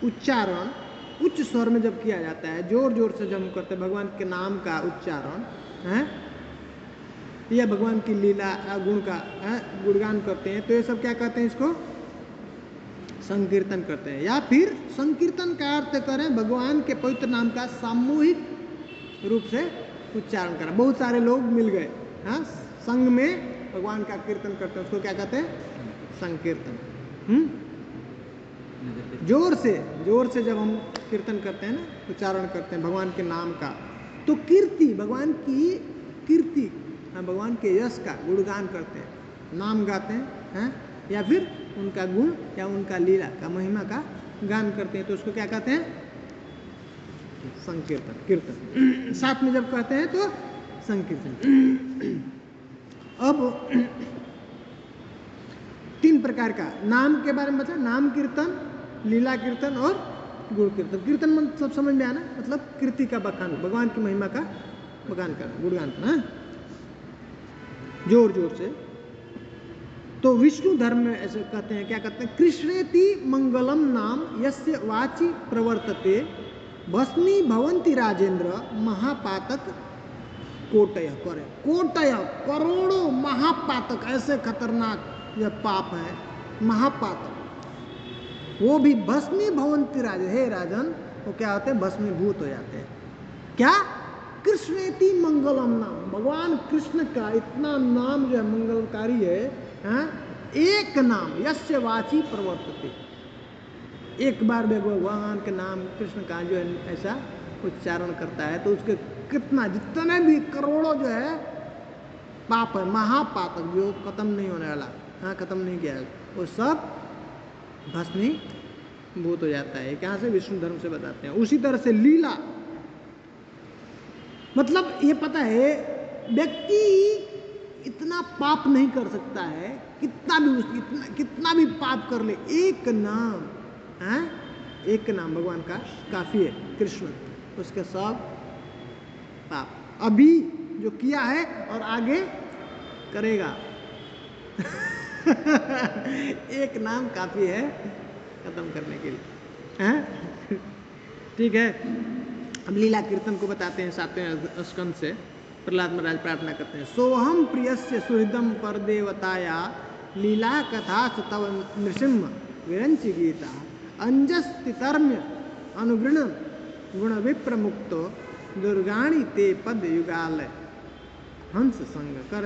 उच्चारण उच्च स्वर में जब किया जाता है, जोर जोर से जब हम करते हैं भगवान के नाम का उच्चारण है, या भगवान की लीला गुण का गुणगान करते हैं, तो ये सब क्या कहते हैं? इसको संकीर्तन करते हैं। या फिर संकीर्तन का अर्थ करें भगवान के पवित्र नाम का सामूहिक रूप से उच्चारण करना। बहुत सारे लोग मिल गए, हाँ, संग में भगवान का कीर्तन करते हैं, उसको क्या कहते हैं? संकीर्तन। जोर से जब हम कीर्तन करते हैं ना, उच्चारण करते हैं भगवान के नाम का, तो कीर्ति, भगवान की कीर्ति, भगवान के यश का गुणगान करते हैं, नाम गाते हैं, या फिर उनका गुण या उनका लीला का, महिमा का गान करते हैं, तो उसको क्या कहते हैं? संकीर्तन, कीर्तन। साथ में जब कहते हैं तो संकीर्तन। अब 3 प्रकार का नाम के बारे में बता, नाम कीर्तन, लीला कीर्तन और गुण कीर्तन। कीर्तन मन सब समझ में आना, मतलब कीर्ति का बखान, भगवान की महिमा का बखान करना, गुणगान करना जोर जोर से। तो विष्णु धर्म में ऐसे कहते हैं, क्या कहते हैं? कृष्णेति मंगलम नाम यस्य वाचि प्रवर्तते भस्मी भवंती राजेंद्र महापातक कोटय करे। कोटय, करोड़ों महापातक, ऐसे खतरनाक यह पाप है, महापातक, वो भी भस्मी भवंती राज, हे राजन, वो क्या होते हैं? भस्मीभूत हो जाते हैं। क्या? कृष्णेति मंगलम नाम, भगवान कृष्ण का इतना नाम जो है मंगलकारी है, एक नाम, यस्य वाची प्रवर्तते, एक बार भगवान के नाम कृष्ण का जो है ऐसा उच्चारण करता है, तो उसके कितना, जितने भी करोड़ों जो है पाप है, महापातक, जो खत्म नहीं होने वाला, खत्म नहीं किया, वो सब भस्मीभूत हो जाता है। कहाँ से? विष्णु धर्म से बताते हैं। उसी तरह से लीला, मतलब ये पता है व्यक्ति इतना पाप नहीं कर सकता है, कितना भी पाप कर ले, एक नाम भगवान का काफी है, कृष्ण, उसके सब पाप अभी जो किया है और आगे करेगा। एक नाम काफी है खत्म करने के लिए, हैं? ठीक है। अब लीला कीर्तन को बताते हैं 7वें स्कंद से। प्रहलाद महाराज प्रार्थना करते हैं, सोहम प्रियस्य सुहृदम पर देवताया लीला कथा तव नृसिंह विरंच गीता अंजस्तितर्म्य अनुगृण गुण विप्र मुक्तो दुर्गाणी ते पद युगाल हंस संग कर।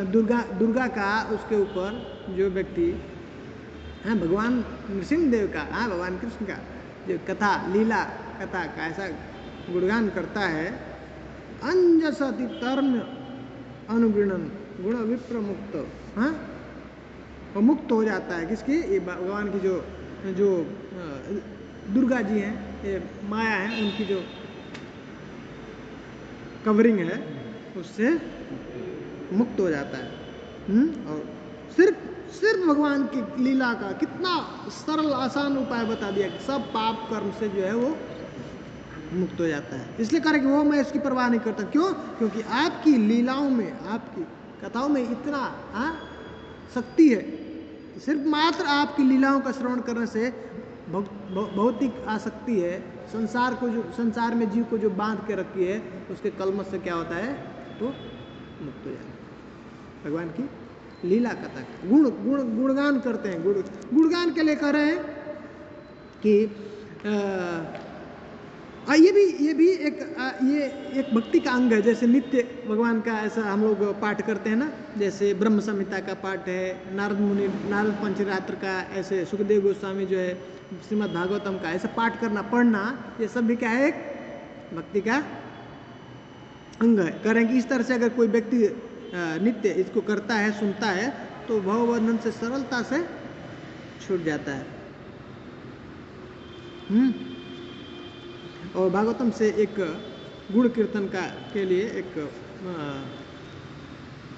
दुर्गा का उसके ऊपर जो व्यक्ति, हाँ, भगवान नृसिंह देव का, हाँ, भगवान कृष्ण का जो कथा लीला कथा का ऐसा गुणगान करता है, अंजसति तर्म अनुगृणन गुण विप्र मुक्त, हाँ, वो मुक्त हो जाता है। किसकी? ये भगवान की जो दुर्गा जी हैं, ये माया है, उनकी जो कवरिंग है उससे मुक्त हो जाता है। और सिर्फ भगवान की लीला का कितना सरल आसान उपाय बता दिया कि सब पाप कर्म से जो है वो मुक्त हो जाता है। इसलिए करें कि वो मैं इसकी परवाह नहीं करता। क्यों? क्योंकि आपकी लीलाओं में, आपकी कथाओं में इतना शक्ति है। सिर्फ मात्र आपकी लीलाओं का श्रवण करने से भौतिक आसक्ति है, संसार को, जो संसार में जीव को जो बांध के रखी है, उसके कलमश से क्या होता है, तो मुक्त हो जाता है। भगवान की लीला कथा का गुणगान करते हैं। गुणगान के लिए कह रहे हैं कि ये भी एक भक्ति का अंग है। जैसे नित्य भगवान का ऐसा हम लोग पाठ करते हैं ना, जैसे ब्रह्म संहिता का पाठ है, नारद पंचरात्र का, ऐसे सुखदेव गोस्वामी जो है श्रीमद् भागवतम का ऐसा पाठ करना, पढ़ना, ये सब भी क्या है, एक भक्ति का अंग है। करें कि इस तरह से अगर कोई व्यक्ति नित्य इसको करता है, सुनता है, तो भवबंधन से सरलता से छूट जाता है। और भागवतम से एक गुण कीर्तन के लिए एक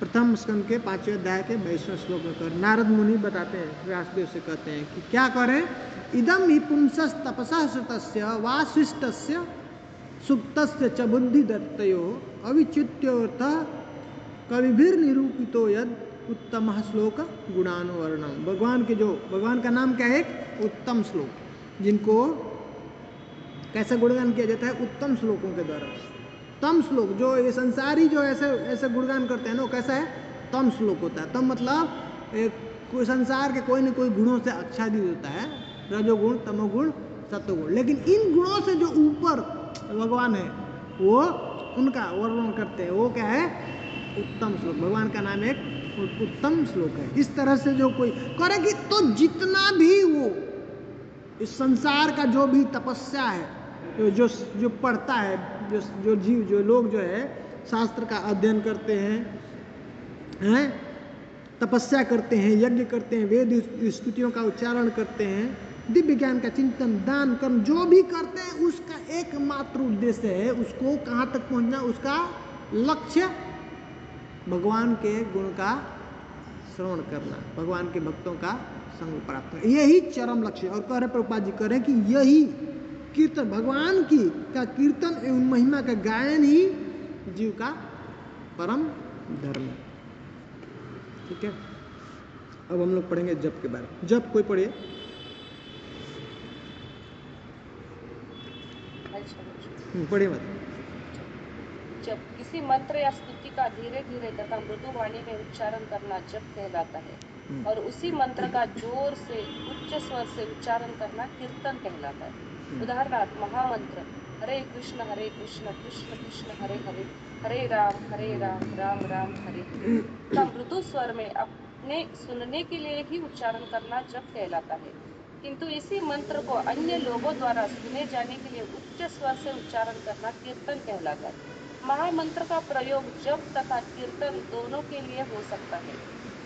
प्रथम स्कंद के 5वें अध्याय के 22वें श्लोक में कर नारद मुनि बताते हैं, व्यासदेव से कहते हैं कि क्या करें, इदम ही पुंसस तपसा श्रुतस्य वा शिष्टस्य सुप्तस्य च बुद्धि दत्तयो अविच्युत्योर्थ कविभिर निरूपितो यद उत्तम श्लोक गुणानुवर्णम। भगवान का नाम क्या है, उत्तम श्लोक, जिनको कैसे गुणगान किया जाता है, उत्तम श्लोकों के द्वारा। तम श्लोक, जो ये संसारी जो ऐसे गुणगान करते हैं ना, वो कैसा है, तम श्लोक होता है। तम मतलब कोई संसार के कोई न कोई गुणों से आच्छादित होता है, रजोगुण, तमोगुण, सत्वगुण। लेकिन इन गुणों से जो ऊपर भगवान है, वो उनका वर्णन करते हैं, वो क्या है, उत्तम श्लोक। भगवान का नाम एक उत्तम श्लोक है। इस तरह से जो कोई करेगी, तो जितना भी वो इस संसार का जो भी तपस्या है, जो पढ़ता है, जो जीव, जो लोग जो है शास्त्र का अध्ययन करते हैं, तपस्या करते हैं, यज्ञ करते हैं, वेद स्तुतियों का उच्चारण करते हैं, दिव्य ज्ञान का चिंतन, दान, कर्म जो भी करते हैं, उसका एकमात्र उद्देश्य है उसको कहाँ तक पहुँचना, उसका लक्ष्य भगवान के गुण का श्रवण करना, भगवान के भक्तों का संग प्राप्त करना, यही चरम लक्ष्य। और कह रहे प्रभुपाद जी करें कि यही कीर्तन, भगवान का कीर्तन एवं महिमा का गायन ही जीव का परम धर्म है। ठीक है, अब हम लोग पढ़ेंगे जप के बारे में। जप कोई पढ़िए। पढ़िए मत। जब किसी मंत्र या स्तुति का धीरे धीरे तथा मृदु वाणी में उच्चारण करना जप कहलाता है, और उसी मंत्र का जोर से उच्च स्वर से उच्चारण करना कीर्तन कहलाता है। उदाहरणार्थ महामंत्र हरे कृष्ण कृष्ण कृष्ण हरे हरे, हरे राम राम राम हरे हरे का मृदु स्वर में अपने सुनने के लिए ही उच्चारण करना जप कहलाता है। किंतु इसी मंत्र को अन्य लोगों द्वारा सुने जाने के लिए उच्च स्वर से उच्चारण करना कीर्तन कहलाता है। महामंत्र का प्रयोग जप तथा कीर्तन दोनों के लिए हो सकता है।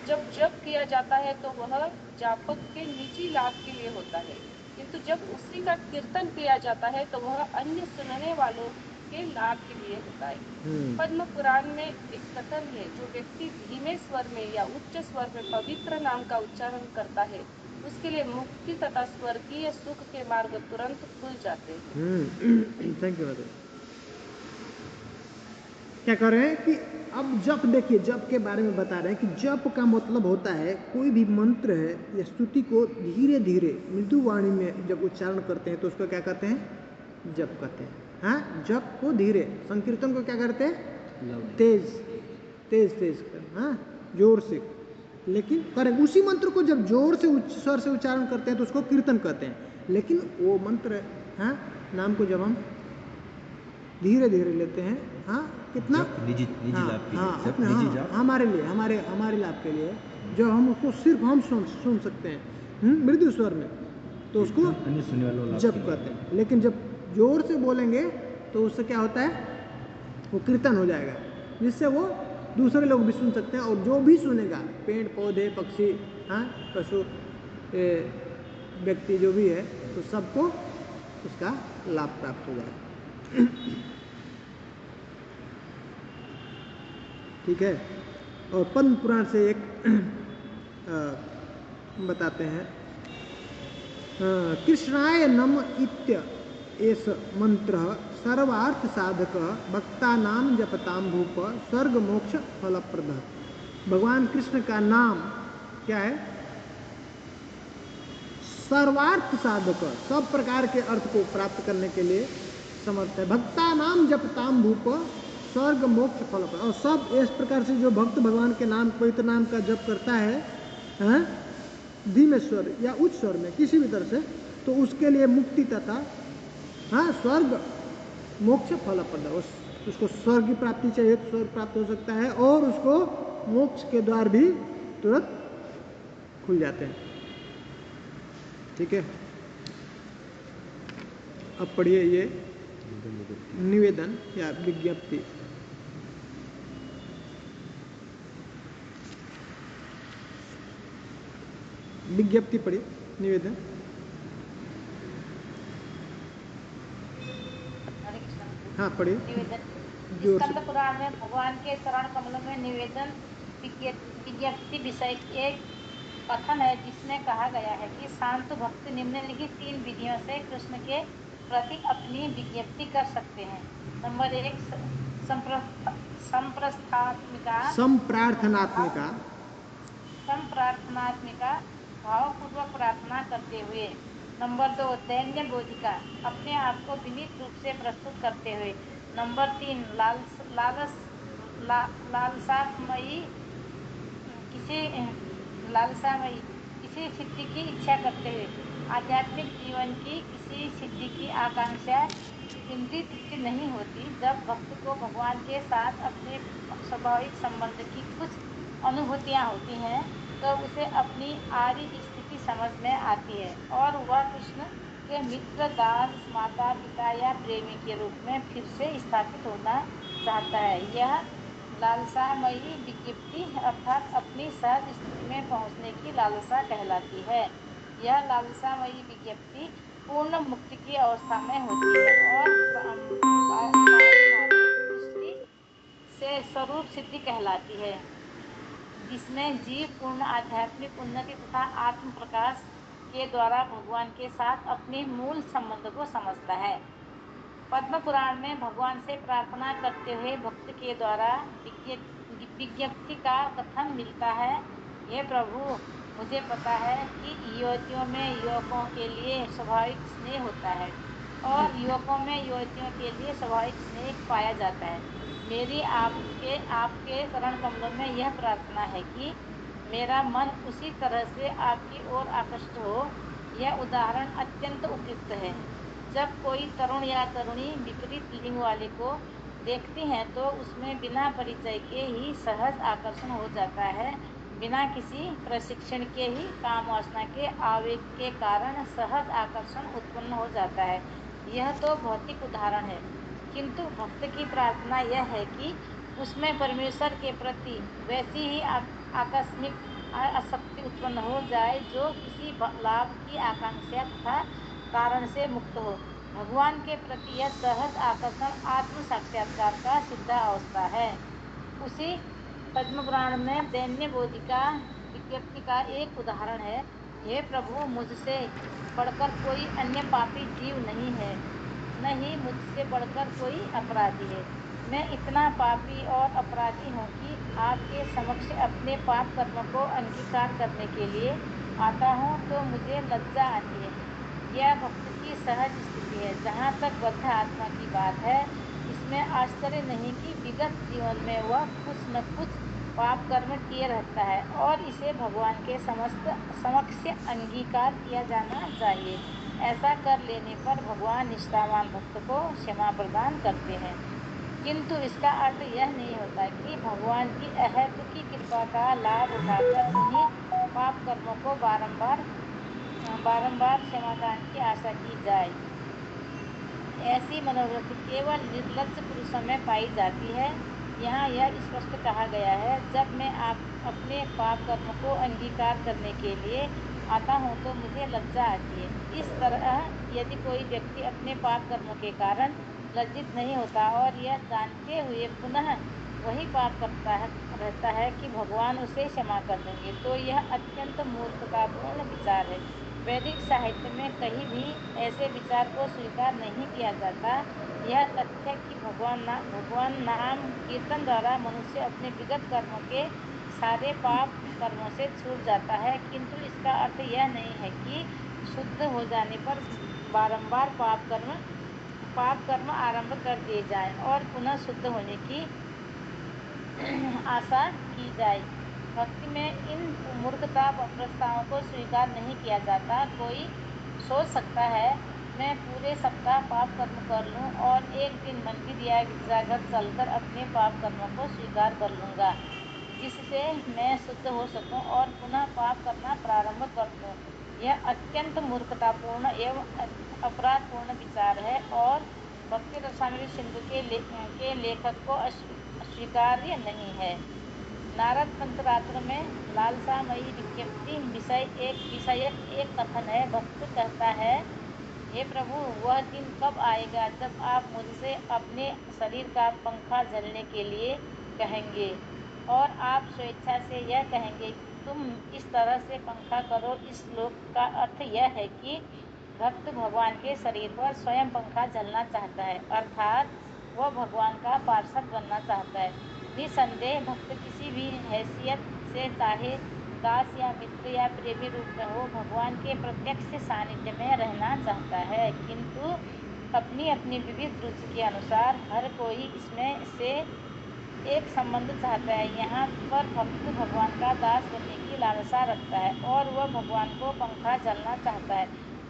जब जप किया जाता है तो वह जापक के निजी लाभ के लिए होता है, किंतु जब उसी का कीर्तन किया जाता है तो वह अन्य सुनने वालों के लाभ के लिए होता है। पद्म पुराण में एक कथन है, जो व्यक्ति धीमे स्वर में या उच्च स्वर में पवित्र नाम का उच्चारण करता है, उसके लिए मुक्ति तथा स्वर्गीय सुख के मार्ग तुरंत खुल जाते हैं। Thank you. क्या कर रहे हैं कि अब जप, देखिए जप के बारे में बता रहे हैं कि जप का मतलब होता है कोई भी मंत्र है या स्तुति को धीरे धीरे मृदु वाणी में जब उच्चारण करते हैं तो उसको क्या कहते हैं, जप कहते हैं। हाँ, जप को धीरे, संकीर्तन को क्या करते हैं, तेज तेज तेज कर, हाँ जोर से, लेकिन करें उसी मंत्र को जब जोर से स्वर से उच्चारण करते हैं तो उसको कीर्तन कहते हैं। लेकिन वो मंत्र, हाँ नाम को जब हम धीरे धीरे लेते हैं, हाँ कितना निजी लाभ के लिए, जप निजी जाप हमारे लिए, हमारे लाभ के लिए, जो हम उसको सिर्फ हम सुन सकते हैं मृदु स्वर में, तो उसको अन्य सुनने वालों जप कहते हैं। लेकिन जब जोर से बोलेंगे तो उससे क्या होता है, वो कीर्तन हो जाएगा, जिससे वो दूसरे लोग भी सुन सकते हैं, और जो भी सुनेगा, पेड़ पौधे पक्षी, हाँ पशु व्यक्ति जो भी है, तो सबको उसका लाभ प्राप्त हो जाएगा। ठीक है। और पद्म पुराण से एक बताते हैं, कृष्णाय नम इत्य एष मंत्र सर्वार्थ साधक भक्तानां जपताम भूप स्वर्ग मोक्ष फलप्रद। भगवान कृष्ण का नाम क्या है, सर्वार्थ साधक, सब प्रकार के अर्थ को प्राप्त करने के लिए समर्थ है। भक्तानां जपताम भूप स्वर्ग मोक्ष फलप्रद। और सब इस प्रकार से जो भक्त भगवान के नाम, पवित्र नाम का जप करता है, धीमे स्वर या उच्च स्वर में किसी भी तरह से, तो उसके लिए मुक्ति तथा हाँ स्वर्ग मोक्ष फलप्रद। उसको स्वर्ग की प्राप्ति चाहिए तो स्वर्ग प्राप्त हो सकता है, और उसको मोक्ष के द्वार भी तुरंत खुल जाते हैं। ठीक है। अब पढ़िए ये निवेदन या विज्ञप्ति। विज्ञप्ति पढ़िए, निवेदन। हाँ पढ़िए। निवेदन। जोर से। स्कंद पुराण में भगवान के चरण कमलों में निवेदन विज्ञप्ति विषय एक कथन है, जिसमें कहा गया है कि शांत भक्त निम्नलिखित 3 विधियों से कृष्ण के प्रति अपनी विज्ञप्ति कर सकते हैं। नंबर 1 संप्रार्थनात्मिका भावपूर्वक प्रार्थना करते हुए। नंबर 2 दैन्य बोधिका, अपने आप को विनीत रूप से प्रस्तुत करते हुए। नंबर 3 लालसामयी किसी सिद्धि की इच्छा करते हुए। आध्यात्मिक जीवन की किसी सिद्धि की आकांक्षा इंद्रिय तृप्ति नहीं होती। जब भक्त को भगवान के साथ अपने स्वाभाविक संबंध की कुछ अनुभूतियाँ होती हैं, तो उसे अपनी आरी स्थिति समझ में आती है, और वह कृष्ण के मित्र, दास, माता पिता या प्रेमी के रूप में फिर से स्थापित होना चाहता है। यह लालसामयी विज्ञप्ति अर्थात अपनी सहज स्थिति में पहुंचने की लालसा कहलाती है। यह लालसामयी विज्ञप्ति पूर्ण मुक्ति की अवस्था में होती है, और दृष्टि से स्वरूप सिद्धि कहलाती है, जिसमें जीव पूर्ण आध्यात्मिक उन्नति तथा आत्म प्रकाश के द्वारा भगवान के साथ अपने मूल संबंध को समझता है। पद्म पुराण में भगवान से प्रार्थना करते हुए भक्त के द्वारा विज्ञप्ति का कथन मिलता है, हे प्रभु, मुझे पता है कि युवतियों में युवकों के लिए स्वाभाविक स्नेह होता है, और युवकों में युवतियों के लिए स्वाभाविक स्नेह पाया जाता है। मेरी आपके चरण कमलों में यह प्रार्थना है कि मेरा मन उसी तरह से आपकी ओर आकृष्ट हो। यह उदाहरण अत्यंत उपयुक्त है। जब कोई तरुण या तरुणी विपरीत लिंग वाले को देखती हैं, तो उसमें बिना परिचय के ही सहज आकर्षण हो जाता है। बिना किसी प्रशिक्षण के ही काम वासना के आवेग के कारण सहज आकर्षण उत्पन्न हो जाता है। यह तो भौतिक उदाहरण है, किंतु भक्त की प्रार्थना यह है कि उसमें परमेश्वर के प्रति वैसी ही आकस्मिक आसक्ति उत्पन्न हो जाए जो किसी लाभ की आकांक्षा तथा कारण से मुक्त हो। भगवान के प्रति यह सहज आकर्षण आत्म साक्षात्कार का सिद्ध अवस्था है। उसी पद्म पुराण में दैन्य बोधिका विज्ञप्ति का एक उदाहरण है, हे प्रभु, मुझसे बढ़कर कोई अन्य पापी जीव नहीं है, न ही मुझसे बढ़कर कोई अपराधी है। मैं इतना पापी और अपराधी हूँ कि आपके समक्ष अपने पाप कर्मों को अंगीकार करने के लिए आता हूँ तो मुझे लज्जा आती है। यह भक्त की सहज स्थिति है। जहाँ तक बद्ध आत्मा की बात है, इसमें आश्चर्य नहीं कि विगत जीवन में वह कुछ न कुछ पाप कर्म किए रहता है और इसे भगवान के समक्ष अंगीकार किया जाना चाहिए। ऐसा कर लेने पर भगवान निष्ठावान भक्त को क्षमा प्रदान करते हैं। किंतु इसका अर्थ यह नहीं होता कि भगवान की अहेतुकी कृपा का लाभ उठाकर उन्हीं पाप कर्मों को बारंबार क्षमादान की आशा की जाए। ऐसी मनोवृत्ति केवल निर्लज्ज पुरुषों में पाई जाती है। यहाँ यह स्पष्ट कहा गया है, जब मैं अपने पाप कर्म को अंगीकार करने के लिए आता हूँ तो मुझे लज्जा आती है। इस तरह यदि कोई व्यक्ति अपने पाप कर्मों के कारण लज्जित नहीं होता और यह जानते हुए पुनः वही पाप करता रहता है कि भगवान उसे क्षमा कर देंगे, तो यह अत्यंत मूर्खतापूर्ण विचार है। वैदिक साहित्य में कहीं भी ऐसे विचार को स्वीकार नहीं किया जाता। यह तथ्य कि भगवान नाम कीर्तन द्वारा मनुष्य अपने विगत कर्मों के सारे पाप कर्मों से छूट जाता है, किंतु इसका अर्थ यह नहीं है कि शुद्ध हो जाने पर बारंबार पाप कर्म आरंभ कर दिए जाएं और पुनः शुद्ध होने की आशा की जाए। भक्ति में इन मूर्खता प्रस्तावों को स्वीकार नहीं किया जाता। कोई सोच सकता है, मैं पूरे सप्ताह पाप कर्म कर लूं और एक दिन मंदिर या गिरजाघर चलकर अपने पाप कर्मों को स्वीकार कर लूंगा, जिससे मैं शुद्ध हो सकूं और पुनः पाप करना प्रारंभ कर दूं। यह अत्यंत मूर्खतापूर्ण एवं अपराधपूर्ण विचार है और भक्ति रसामृत सिंधु के लेखक को स्वीकार्य नहीं है। नारद पंचरात्र में लालसामयी विज्ञप्ति विषयक एक कथन है। भक्त कहता है, हे प्रभु, वह दिन कब आएगा जब आप मुझसे अपने शरीर का पंखा झलने के लिए कहेंगे और आप स्वेच्छा से यह कहेंगे कि तुम इस तरह से पंखा करो। इस श्लोक का अर्थ यह है कि भक्त भगवान के शरीर पर स्वयं पंखा झलना चाहता है, अर्थात वह भगवान का पार्षद बनना चाहता है। निसंदेह भक्त किसी भी हैसियत से, चाहे दास या मित्र या प्रेमी रूप में हो, भगवान के प्रत्यक्ष सानिध्य में रहना चाहता है, किंतु अपनी अपनी विविध रुचि के अनुसार हर कोई इसमें से एक संबंध चाहता है। यहाँ पर भक्त भगवान का दास बनने की लालसा रखता है और वह भगवान को पंखा झलना चाहता है,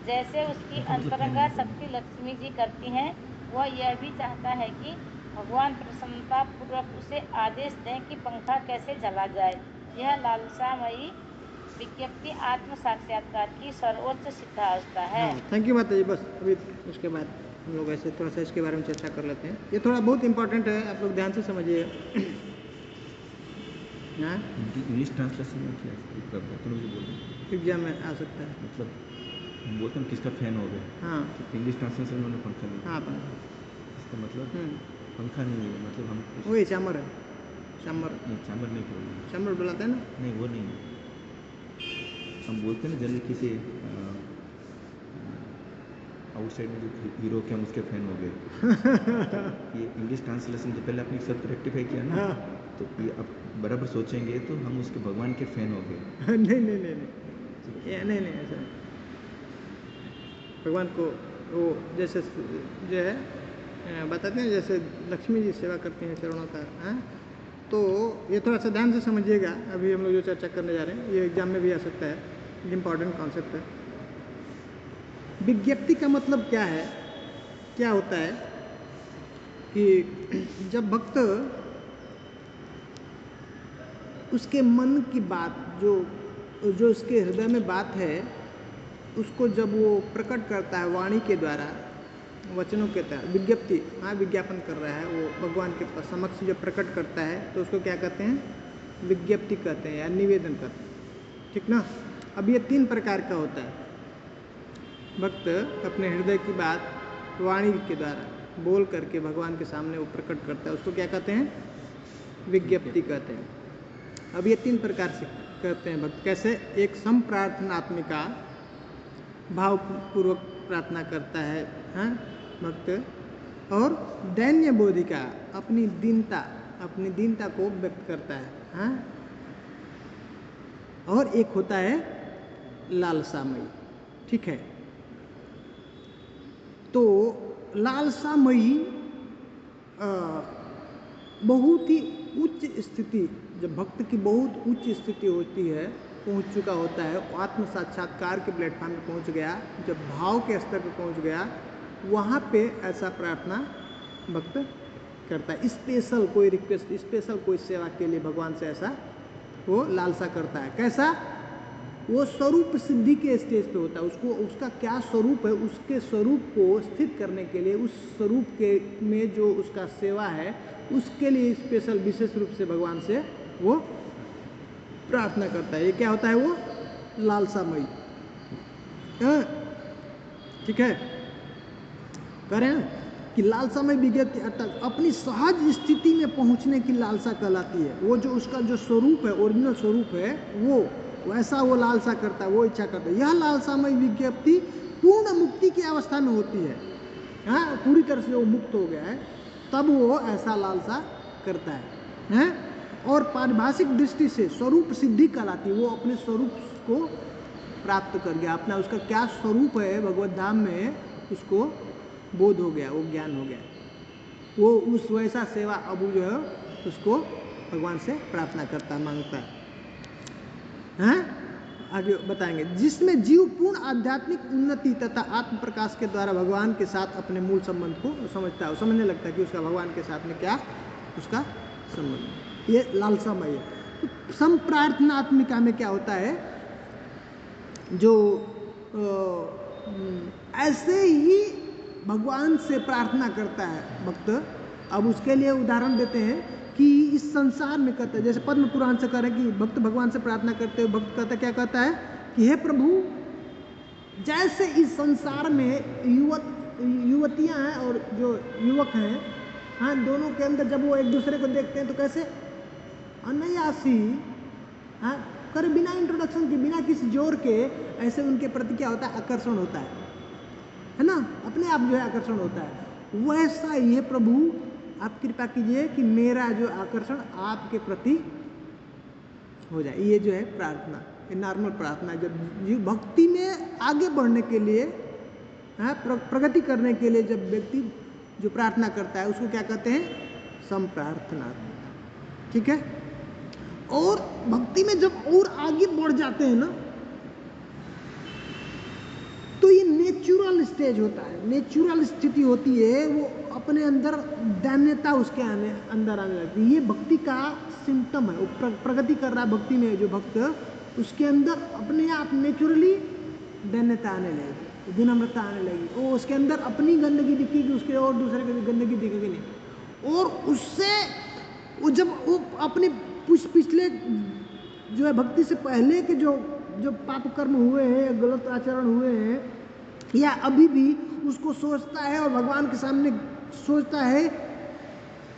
जैसे उसकी अंतरंगा शक्ति लक्ष्मी जी करती हैं। वह यह भी चाहता है कि भगवान प्रसन्नता पूर्वक उसे आदेश दें कि पंखा कैसे झला जाए। यह लालसामयी विज्ञप्ति आत्म साक्षात्कार की सर्वोच्च सिद्धावस्था है। थैंक यू माता जी। बस अभी उसके बाद हम लोग ऐसे थोड़ा सा इसके बारे में चर्चा कर लेते हैं। ये थोड़ा बहुत इंपॉर्टेंट है, आप लोग ध्यान से समझिए। इंग्लिश ट्रांसलेशन में क्या एग्जाम में आ सकता है। मतलब हम बोलते हैं किसका फैन हो गया। हाँ, इंग्लिश ट्रांसलेशन में पंखा नहीं। हाँ, पंखा। इसका मतलब पंखा नहीं है, मतलब हम वही चामर है। चामर नहीं, चामर नहीं बोलते। चामर बुलाते हैं ना? नहीं, वो नहीं। हम बोलते हैं ना जनरली किसी आउटसाइड में जो हीरो के हम उसके फैन हो गए। ये इंग्लिश ट्रांसलेशन से पहले अपने शब्द रेक्टिफाई किया ना, तो ये अब बराबर सोचेंगे तो हम उसके भगवान के फैन हो गए। नहीं ऐसा नहीं। भगवान को वो जैसे जो है बताते हैं, जैसे लक्ष्मी जी सेवा करते हैं चरणों का। तो ये थोड़ा सा ध्यान से समझिएगा। अभी हम लोग जो चर्चा करने जा रहे हैं ये एग्जाम में भी आ सकता है, इम्पॉर्टेंट कॉन्सेप्ट है। विज्ञप्ति का मतलब क्या है? क्या होता है कि जब भक्त उसके मन की बात, जो उसके हृदय में बात है, उसको जब वो प्रकट करता है वाणी के द्वारा, वचनों के द्वारा, विज्ञप्ति, विज्ञापन कर रहा है, वो भगवान के समक्ष जब प्रकट करता है तो उसको क्या कहते हैं? विज्ञप्ति कहते हैं या निवेदन कहते हैं। ठीक ना? अब ये 3 प्रकार का होता है। भक्त अपने हृदय की बात वाणी के द्वारा बोल करके भगवान के सामने वो प्रकट करता है, उसको क्या कहते हैं? विज्ञप्ति कहते हैं। अब ये 3 प्रकार से करते हैं भक्त। कैसे? एक संप्रार्थनात्मिका, भावपूर्वक प्रार्थना करता है भक्त, और दैन्य बोधिका अपनी दीनता को व्यक्त करता है। हाँ, और एक होता है लालसामयी। ठीक है, तो लालसामयी बहुत ही उच्च स्थिति, जब भक्त की बहुत उच्च स्थिति होती है, पहुंच चुका होता है, आत्म साक्षात्कार के प्लेटफॉर्म पे पहुंच गया, जब भाव के स्तर पे पहुंच गया, वहाँ पे ऐसा प्रार्थना भक्त करता है। स्पेशल कोई रिक्वेस्ट, स्पेशल कोई सेवा के लिए भगवान से ऐसा वो लालसा करता है। कैसा? वो स्वरूप सिद्धि के स्टेज पे होता है, उसको उसका क्या स्वरूप है, उसके स्वरूप को स्थित करने के लिए, उस स्वरूप के में जो उसका सेवा है, उसके लिए स्पेशल विशेष रूप से भगवान से वो प्रार्थना करता है। ये क्या होता है? वो लालसामयी। ठीक है, कह रहे हैं कि लालसामयी विज्ञप्ति अर्थात अपनी सहज स्थिति में पहुंचने की लालसा कहलाती है। वो जो उसका जो स्वरूप है, ओरिजिनल स्वरूप है, वो वैसा वो लालसा करता है, वो इच्छा करता है। यह लालसामयी विज्ञप्ति पूर्ण मुक्ति की अवस्था में होती है। हाँ, पूरी तरह से वो मुक्त हो गया है, तब वो ऐसा लालसा करता है। और पारिभाषिक दृष्टि से स्वरूप सिद्धि कहलाती है। वो अपने स्वरूप को प्राप्त कर गया, अपना उसका क्या स्वरूप है भगवत धाम में, उसको बोध हो गया, वो ज्ञान हो गया, वो उस वैसा सेवा अब जो है उसको भगवान से प्रार्थना करता, मांगता है। आगे बताएंगे, जिसमें जीव पूर्ण आध्यात्मिक उन्नति तथा आत्म प्रकाश के द्वारा भगवान के साथ अपने मूल संबंध को समझता है, समझने लगता है कि उसका भगवान के साथ में क्या उसका संबंध। ये लालसामयी है। तो संप्रार्थनात्मिका में क्या होता है, जो ऐसे ही भगवान से प्रार्थना करता है भक्त। अब उसके लिए उदाहरण देते हैं कि इस संसार में कहता है, जैसे पद्म पुराण से कह रहे हैं कि भक्त भगवान से प्रार्थना करते हुए भक्त कहता क्या कहता है कि हे प्रभु, जैसे इस संसार में युवतियां हैं और जो युवक हैं, हाँ, दोनों के अंदर जब वो एक दूसरे को देखते हैं तो कैसे अनायासी, हाँ, कर बिना इंट्रोडक्शन के, बिना किसी जोर के, ऐसे उनके प्रति क्या होता है, आकर्षण होता है ना, अपने आप जो है आकर्षण होता है। वैसा ये प्रभु आप कृपा कीजिए कि मेरा जो आकर्षण आपके प्रति हो जाए। ये जो है प्रार्थना, ये नॉर्मल प्रार्थना। जब भक्ति में आगे बढ़ने के लिए, हाँ, प्रगति करने के लिए जब व्यक्ति जो प्रार्थना करता है उसको क्या कहते हैं, संप्रार्थना। ठीक है, और भक्ति में जब और आगे बढ़ जाते हैं ना, तो ये नेचुरल स्टेज होता है, नेचुरल स्थिति होती है, वो अपने अंदर दैन्यता उसके अंदर आने लगती है। ये भक्ति का सिम्टम है, वो प्रगति कर रहा है भक्ति में जो भक्त, उसके अंदर अपने आप नेचुरली दैन्यता आने लगेगी, विनम्रता आने लगेगी। वो उसके अंदर अपनी गंदगी दिखेगी, उसके और दूसरे की गंदगी दिखेगी नहीं। और उससे वो जब वो अपने पिछले जो है भक्ति से पहले के जो पाप कर्म हुए हैं, गलत आचरण हुए हैं, या अभी भी उसको सोचता है और भगवान के सामने सोचता है,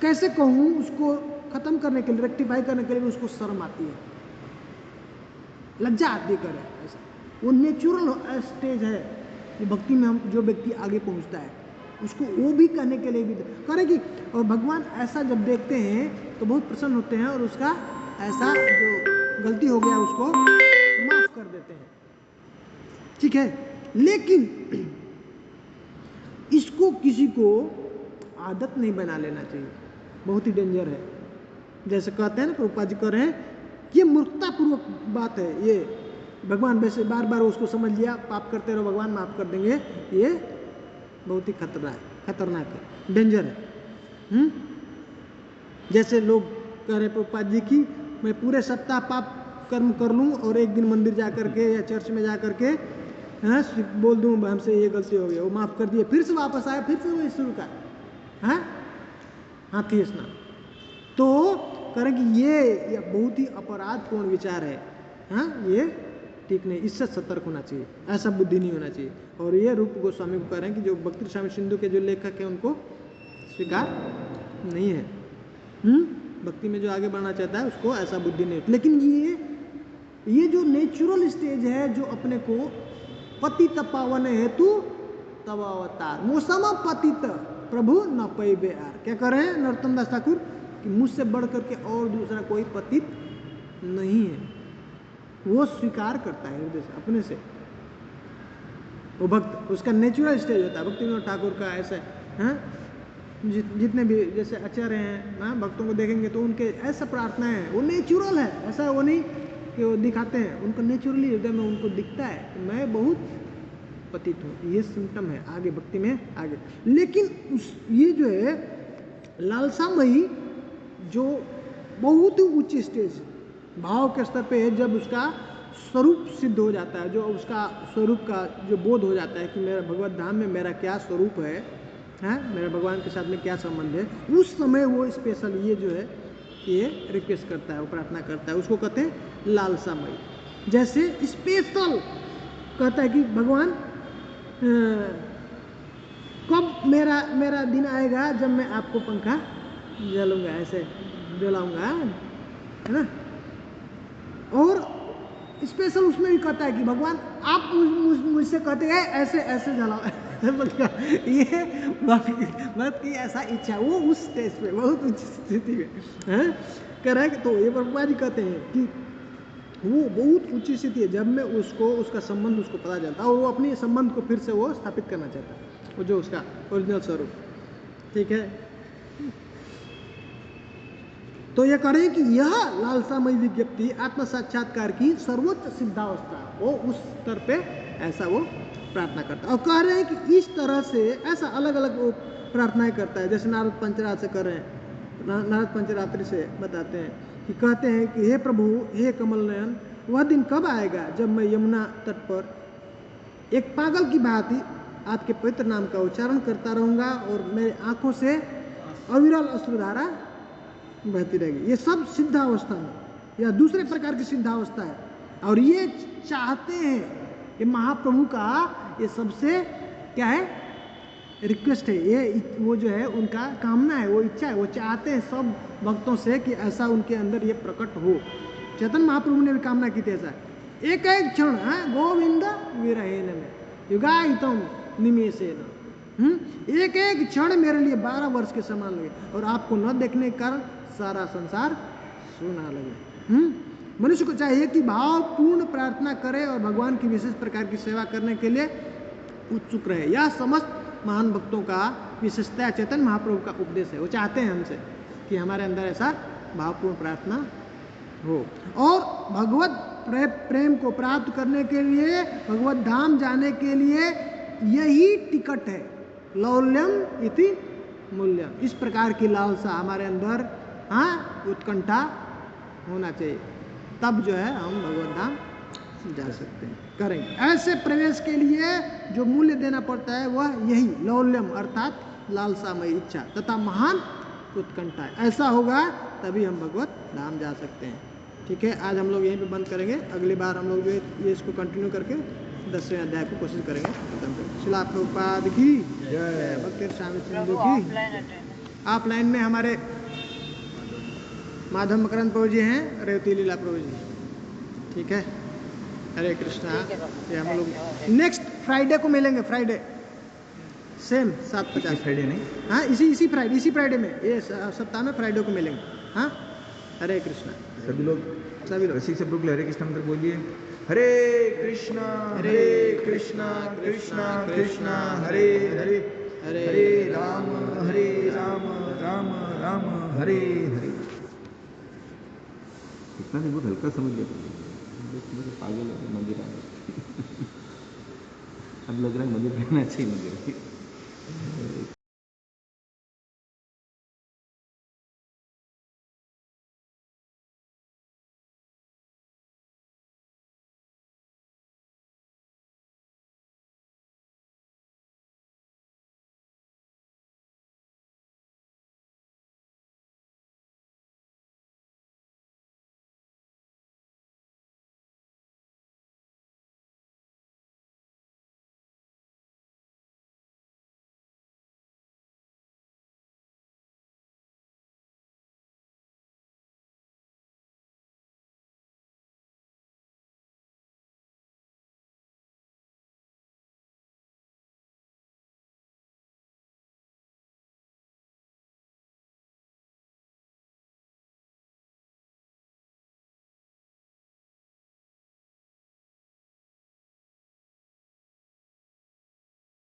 कैसे कहूँ, उसको खत्म करने के लिए, रेक्टिफाई करने के लिए उसको शर्म आती है, लज्जा आती करे। ऐसा वो नेचुरल स्टेज है ये भक्ति में। हम जो व्यक्ति आगे पहुंचता है उसको वो भी करने के लिए भी करेगी, और भगवान ऐसा जब देखते हैं तो बहुत प्रसन्न होते हैं और उसका ऐसा जो गलती हो गया उसको माफ कर देते हैं। ठीक है, लेकिन इसको किसी को आदत नहीं बना लेना चाहिए, बहुत ही डेंजर है। जैसे कहते हैं ना, प्रभुपाद जी कह रहे हैं, ये मूर्खतापूर्वक बात है। ये भगवान वैसे बार बार उसको समझ लिया, पाप करते रहो भगवान माफ कर देंगे, ये बहुत ही खतरनाक है, डेंजर है। जैसे लोग कह रहे प्रभुपाद जी की मैं पूरे सप्ताह पाप कर्म कर लूँ और एक दिन मंदिर जा करके या चर्च में जा करके, हाँ, बोल दूँ हमसे ये गलती हो गई, वो माफ़ कर दिए, फिर से वापस आए, फिर से वही शुरू का, हाँ, हाथी स्नान। तो करें कि ये बहुत ही अपराधपूर्ण विचार है। हाँ, ये ठीक नहीं, इससे सतर्क होना चाहिए, ऐसा बुद्धि नहीं होना चाहिए। और ये रूप गोस्वामी को कह रहे हैं कि जो भक्ति स्वामी सिंधु के जो लेखक हैं उनको स्वीकार नहीं है। भक्ति में जो आगे बढ़ना चाहता है उसको ऐसा बुद्धि नहीं। लेकिन ये जो नेचुरल स्टेज है, जो अपने को पतित पावन हेतु तब अवतार, मौसम पतित, प्रभु न पैबे आर। क्या कर रहे हैं नरोत्तम दास ठाकुर कि मुझसे बढ़ करके और दूसरा कोई पतित नहीं है। वो स्वीकार करता है हृदय से अपने से, वो भक्त, उसका नेचुरल स्टेज होता है। भक्ति विनोद ठाकुर का ऐसा है, जितने भी जैसे आचार्य हैं भक्तों को देखेंगे तो उनके ऐसा प्रार्थना है, वो नेचुरल है, ऐसा वो नहीं कि वो दिखाते हैं, उनको नेचुरली हृदय में उनको दिखता है कि मैं बहुत पतित हूँ। ये सिम्टम है आगे भक्ति में आगे। लेकिन ये जो है लालसामयी जो बहुत ही उच्च स्टेज भाव के स्तर पे है, जब उसका स्वरूप सिद्ध हो जाता है, जो उसका स्वरूप का जो बोध हो जाता है कि मेरा भगवत धाम में मेरा क्या स्वरूप है, मेरा भगवान के साथ में क्या संबंध है, उस समय वो स्पेशल ये जो है ये रिक्वेस्ट करता है, वो प्रार्थना करता है, उसको कहते हैं लालसामयी। जैसे स्पेशल कहता है कि भगवान कब मेरा दिन आएगा जब मैं आपको पंखा जलूंगा, ऐसे जलाऊंगा, है ना। और स्पेशल उसमें भी कहता है कि भगवान आप मुझसे कहते हैं ऐसे ऐसे जलाओ ये बात की ऐसा इच्छा, वो उस स्टेज पे बहुत उच्च स्थिति में कह रहा है। तो ये प्रभुपाद जी कहते हैं कि वो बहुत उच्च स्थिति है जब मैं उसको उसका संबंध उसको पता चलता है और वो अपने संबंध को फिर से वो स्थापित करना चाहता है, वो जो उसका ओरिजिनल स्वरूप। ठीक है, तो ये करें कि यह लालसामयी विज्ञप्ति आत्म साक्षात्कार की सर्वोच्च सिद्धावस्था, वो उस स्तर पे ऐसा वो प्रार्थना करता है। और कह रहे हैं कि इस तरह से ऐसा अलग अलग वो प्रार्थनाएं करता है, जैसे नारद पंचरात्र से कर रहे हैं, नारद पंचरात्रि से बताते हैं कि कहते हैं कि हे प्रभु, हे कमल नयन, वह दिन कब आएगा जब मैं यमुना तट पर एक पागल की भांति आपके पवित्र नाम का उच्चारण करता रहूंगा और मेरी आंखों से अविरल अश्रुधारा बहती रहेगी। ये सब सिद्धावस्था में या दूसरे प्रकार की सिद्धावस्था है। और ये चाहते हैं कि महाप्रभु का ये सबसे क्या है रिक्वेस्ट है, ये वो जो है उनका कामना है, वो इच्छा है, वो चाहते हैं सब भक्तों से कि ऐसा उनके अंदर ये प्रकट हो। चैतन्य महाप्रभु ने भी कामना की थी ऐसा, एक एक क्षण गोविंद विरहेन में युगायितम निमेषेन, एक एक क्षण मेरे लिए 12 वर्ष के समान लगे और आपको न देखने के कारण सारा संसार सुना लगे। मनुष्य को चाहिए कि भावपूर्ण प्रार्थना करे और भगवान की विशेष प्रकार की सेवा करने के लिए उत्सुक रहे। यह समस्त महान भक्तों का विशेषता चैतन्य महाप्रभु का उपदेश है। वो चाहते हैं हमसे कि हमारे अंदर ऐसा भावपूर्ण प्रार्थना हो। और भगवत प्रेम को प्राप्त करने के लिए, भगवत धाम जाने के लिए यही टिकट है, लौल्यम इति मूल्यम। इस प्रकार की लालसा हमारे अंदर उत्कंठा होना चाहिए, तब जो है हम भगवत धाम जा सकते हैं, करेंगे। ऐसे प्रवेश के लिए जो मूल्य देना पड़ता है वह यही लौल्यम अर्थात लालसामयी इच्छा तथा महान उत्कंठा है। ऐसा होगा तभी हम भगवत धाम जा सकते हैं। ठीक है, आज हम लोग यहीं पे बंद करेंगे। अगली बार हम लोग ये इसको कंटिन्यू करके 10वें अध्याय को कोशिश करेंगे खत्म करेंगे। श्रील प्रभुपाद की जय, भक्ति स्वामी सिंधु की। ऑफलाइन में हमारे माधव मकरंद प्रभु जी हैं, रेवती लीला प्रभु जी। ठीक है, हरे कृष्णा। ये हम लोग नेक्स्ट फ्राइडे को मिलेंगे, फ्राइडे सेम 7:50 फ्राइडे नहीं, हाँ इसी फ्राइडे में, ये सप्ताह में फ्राइडे को मिलेंगे। हाँ, हरे कृष्णा। सभी लोग रसिक से ब्रुक हरे कृष्णा मंत्र बोलिए। हरे कृष्णा कृष्णा कृष्णा हरे हरे, हरे राम राम राम हरे हरे। इतना नहीं, बहुत हल्का समझ लिया, पागल है मंदिर आ गया। अब लग रहा है मंदिर रहना चाहिए मंदिर।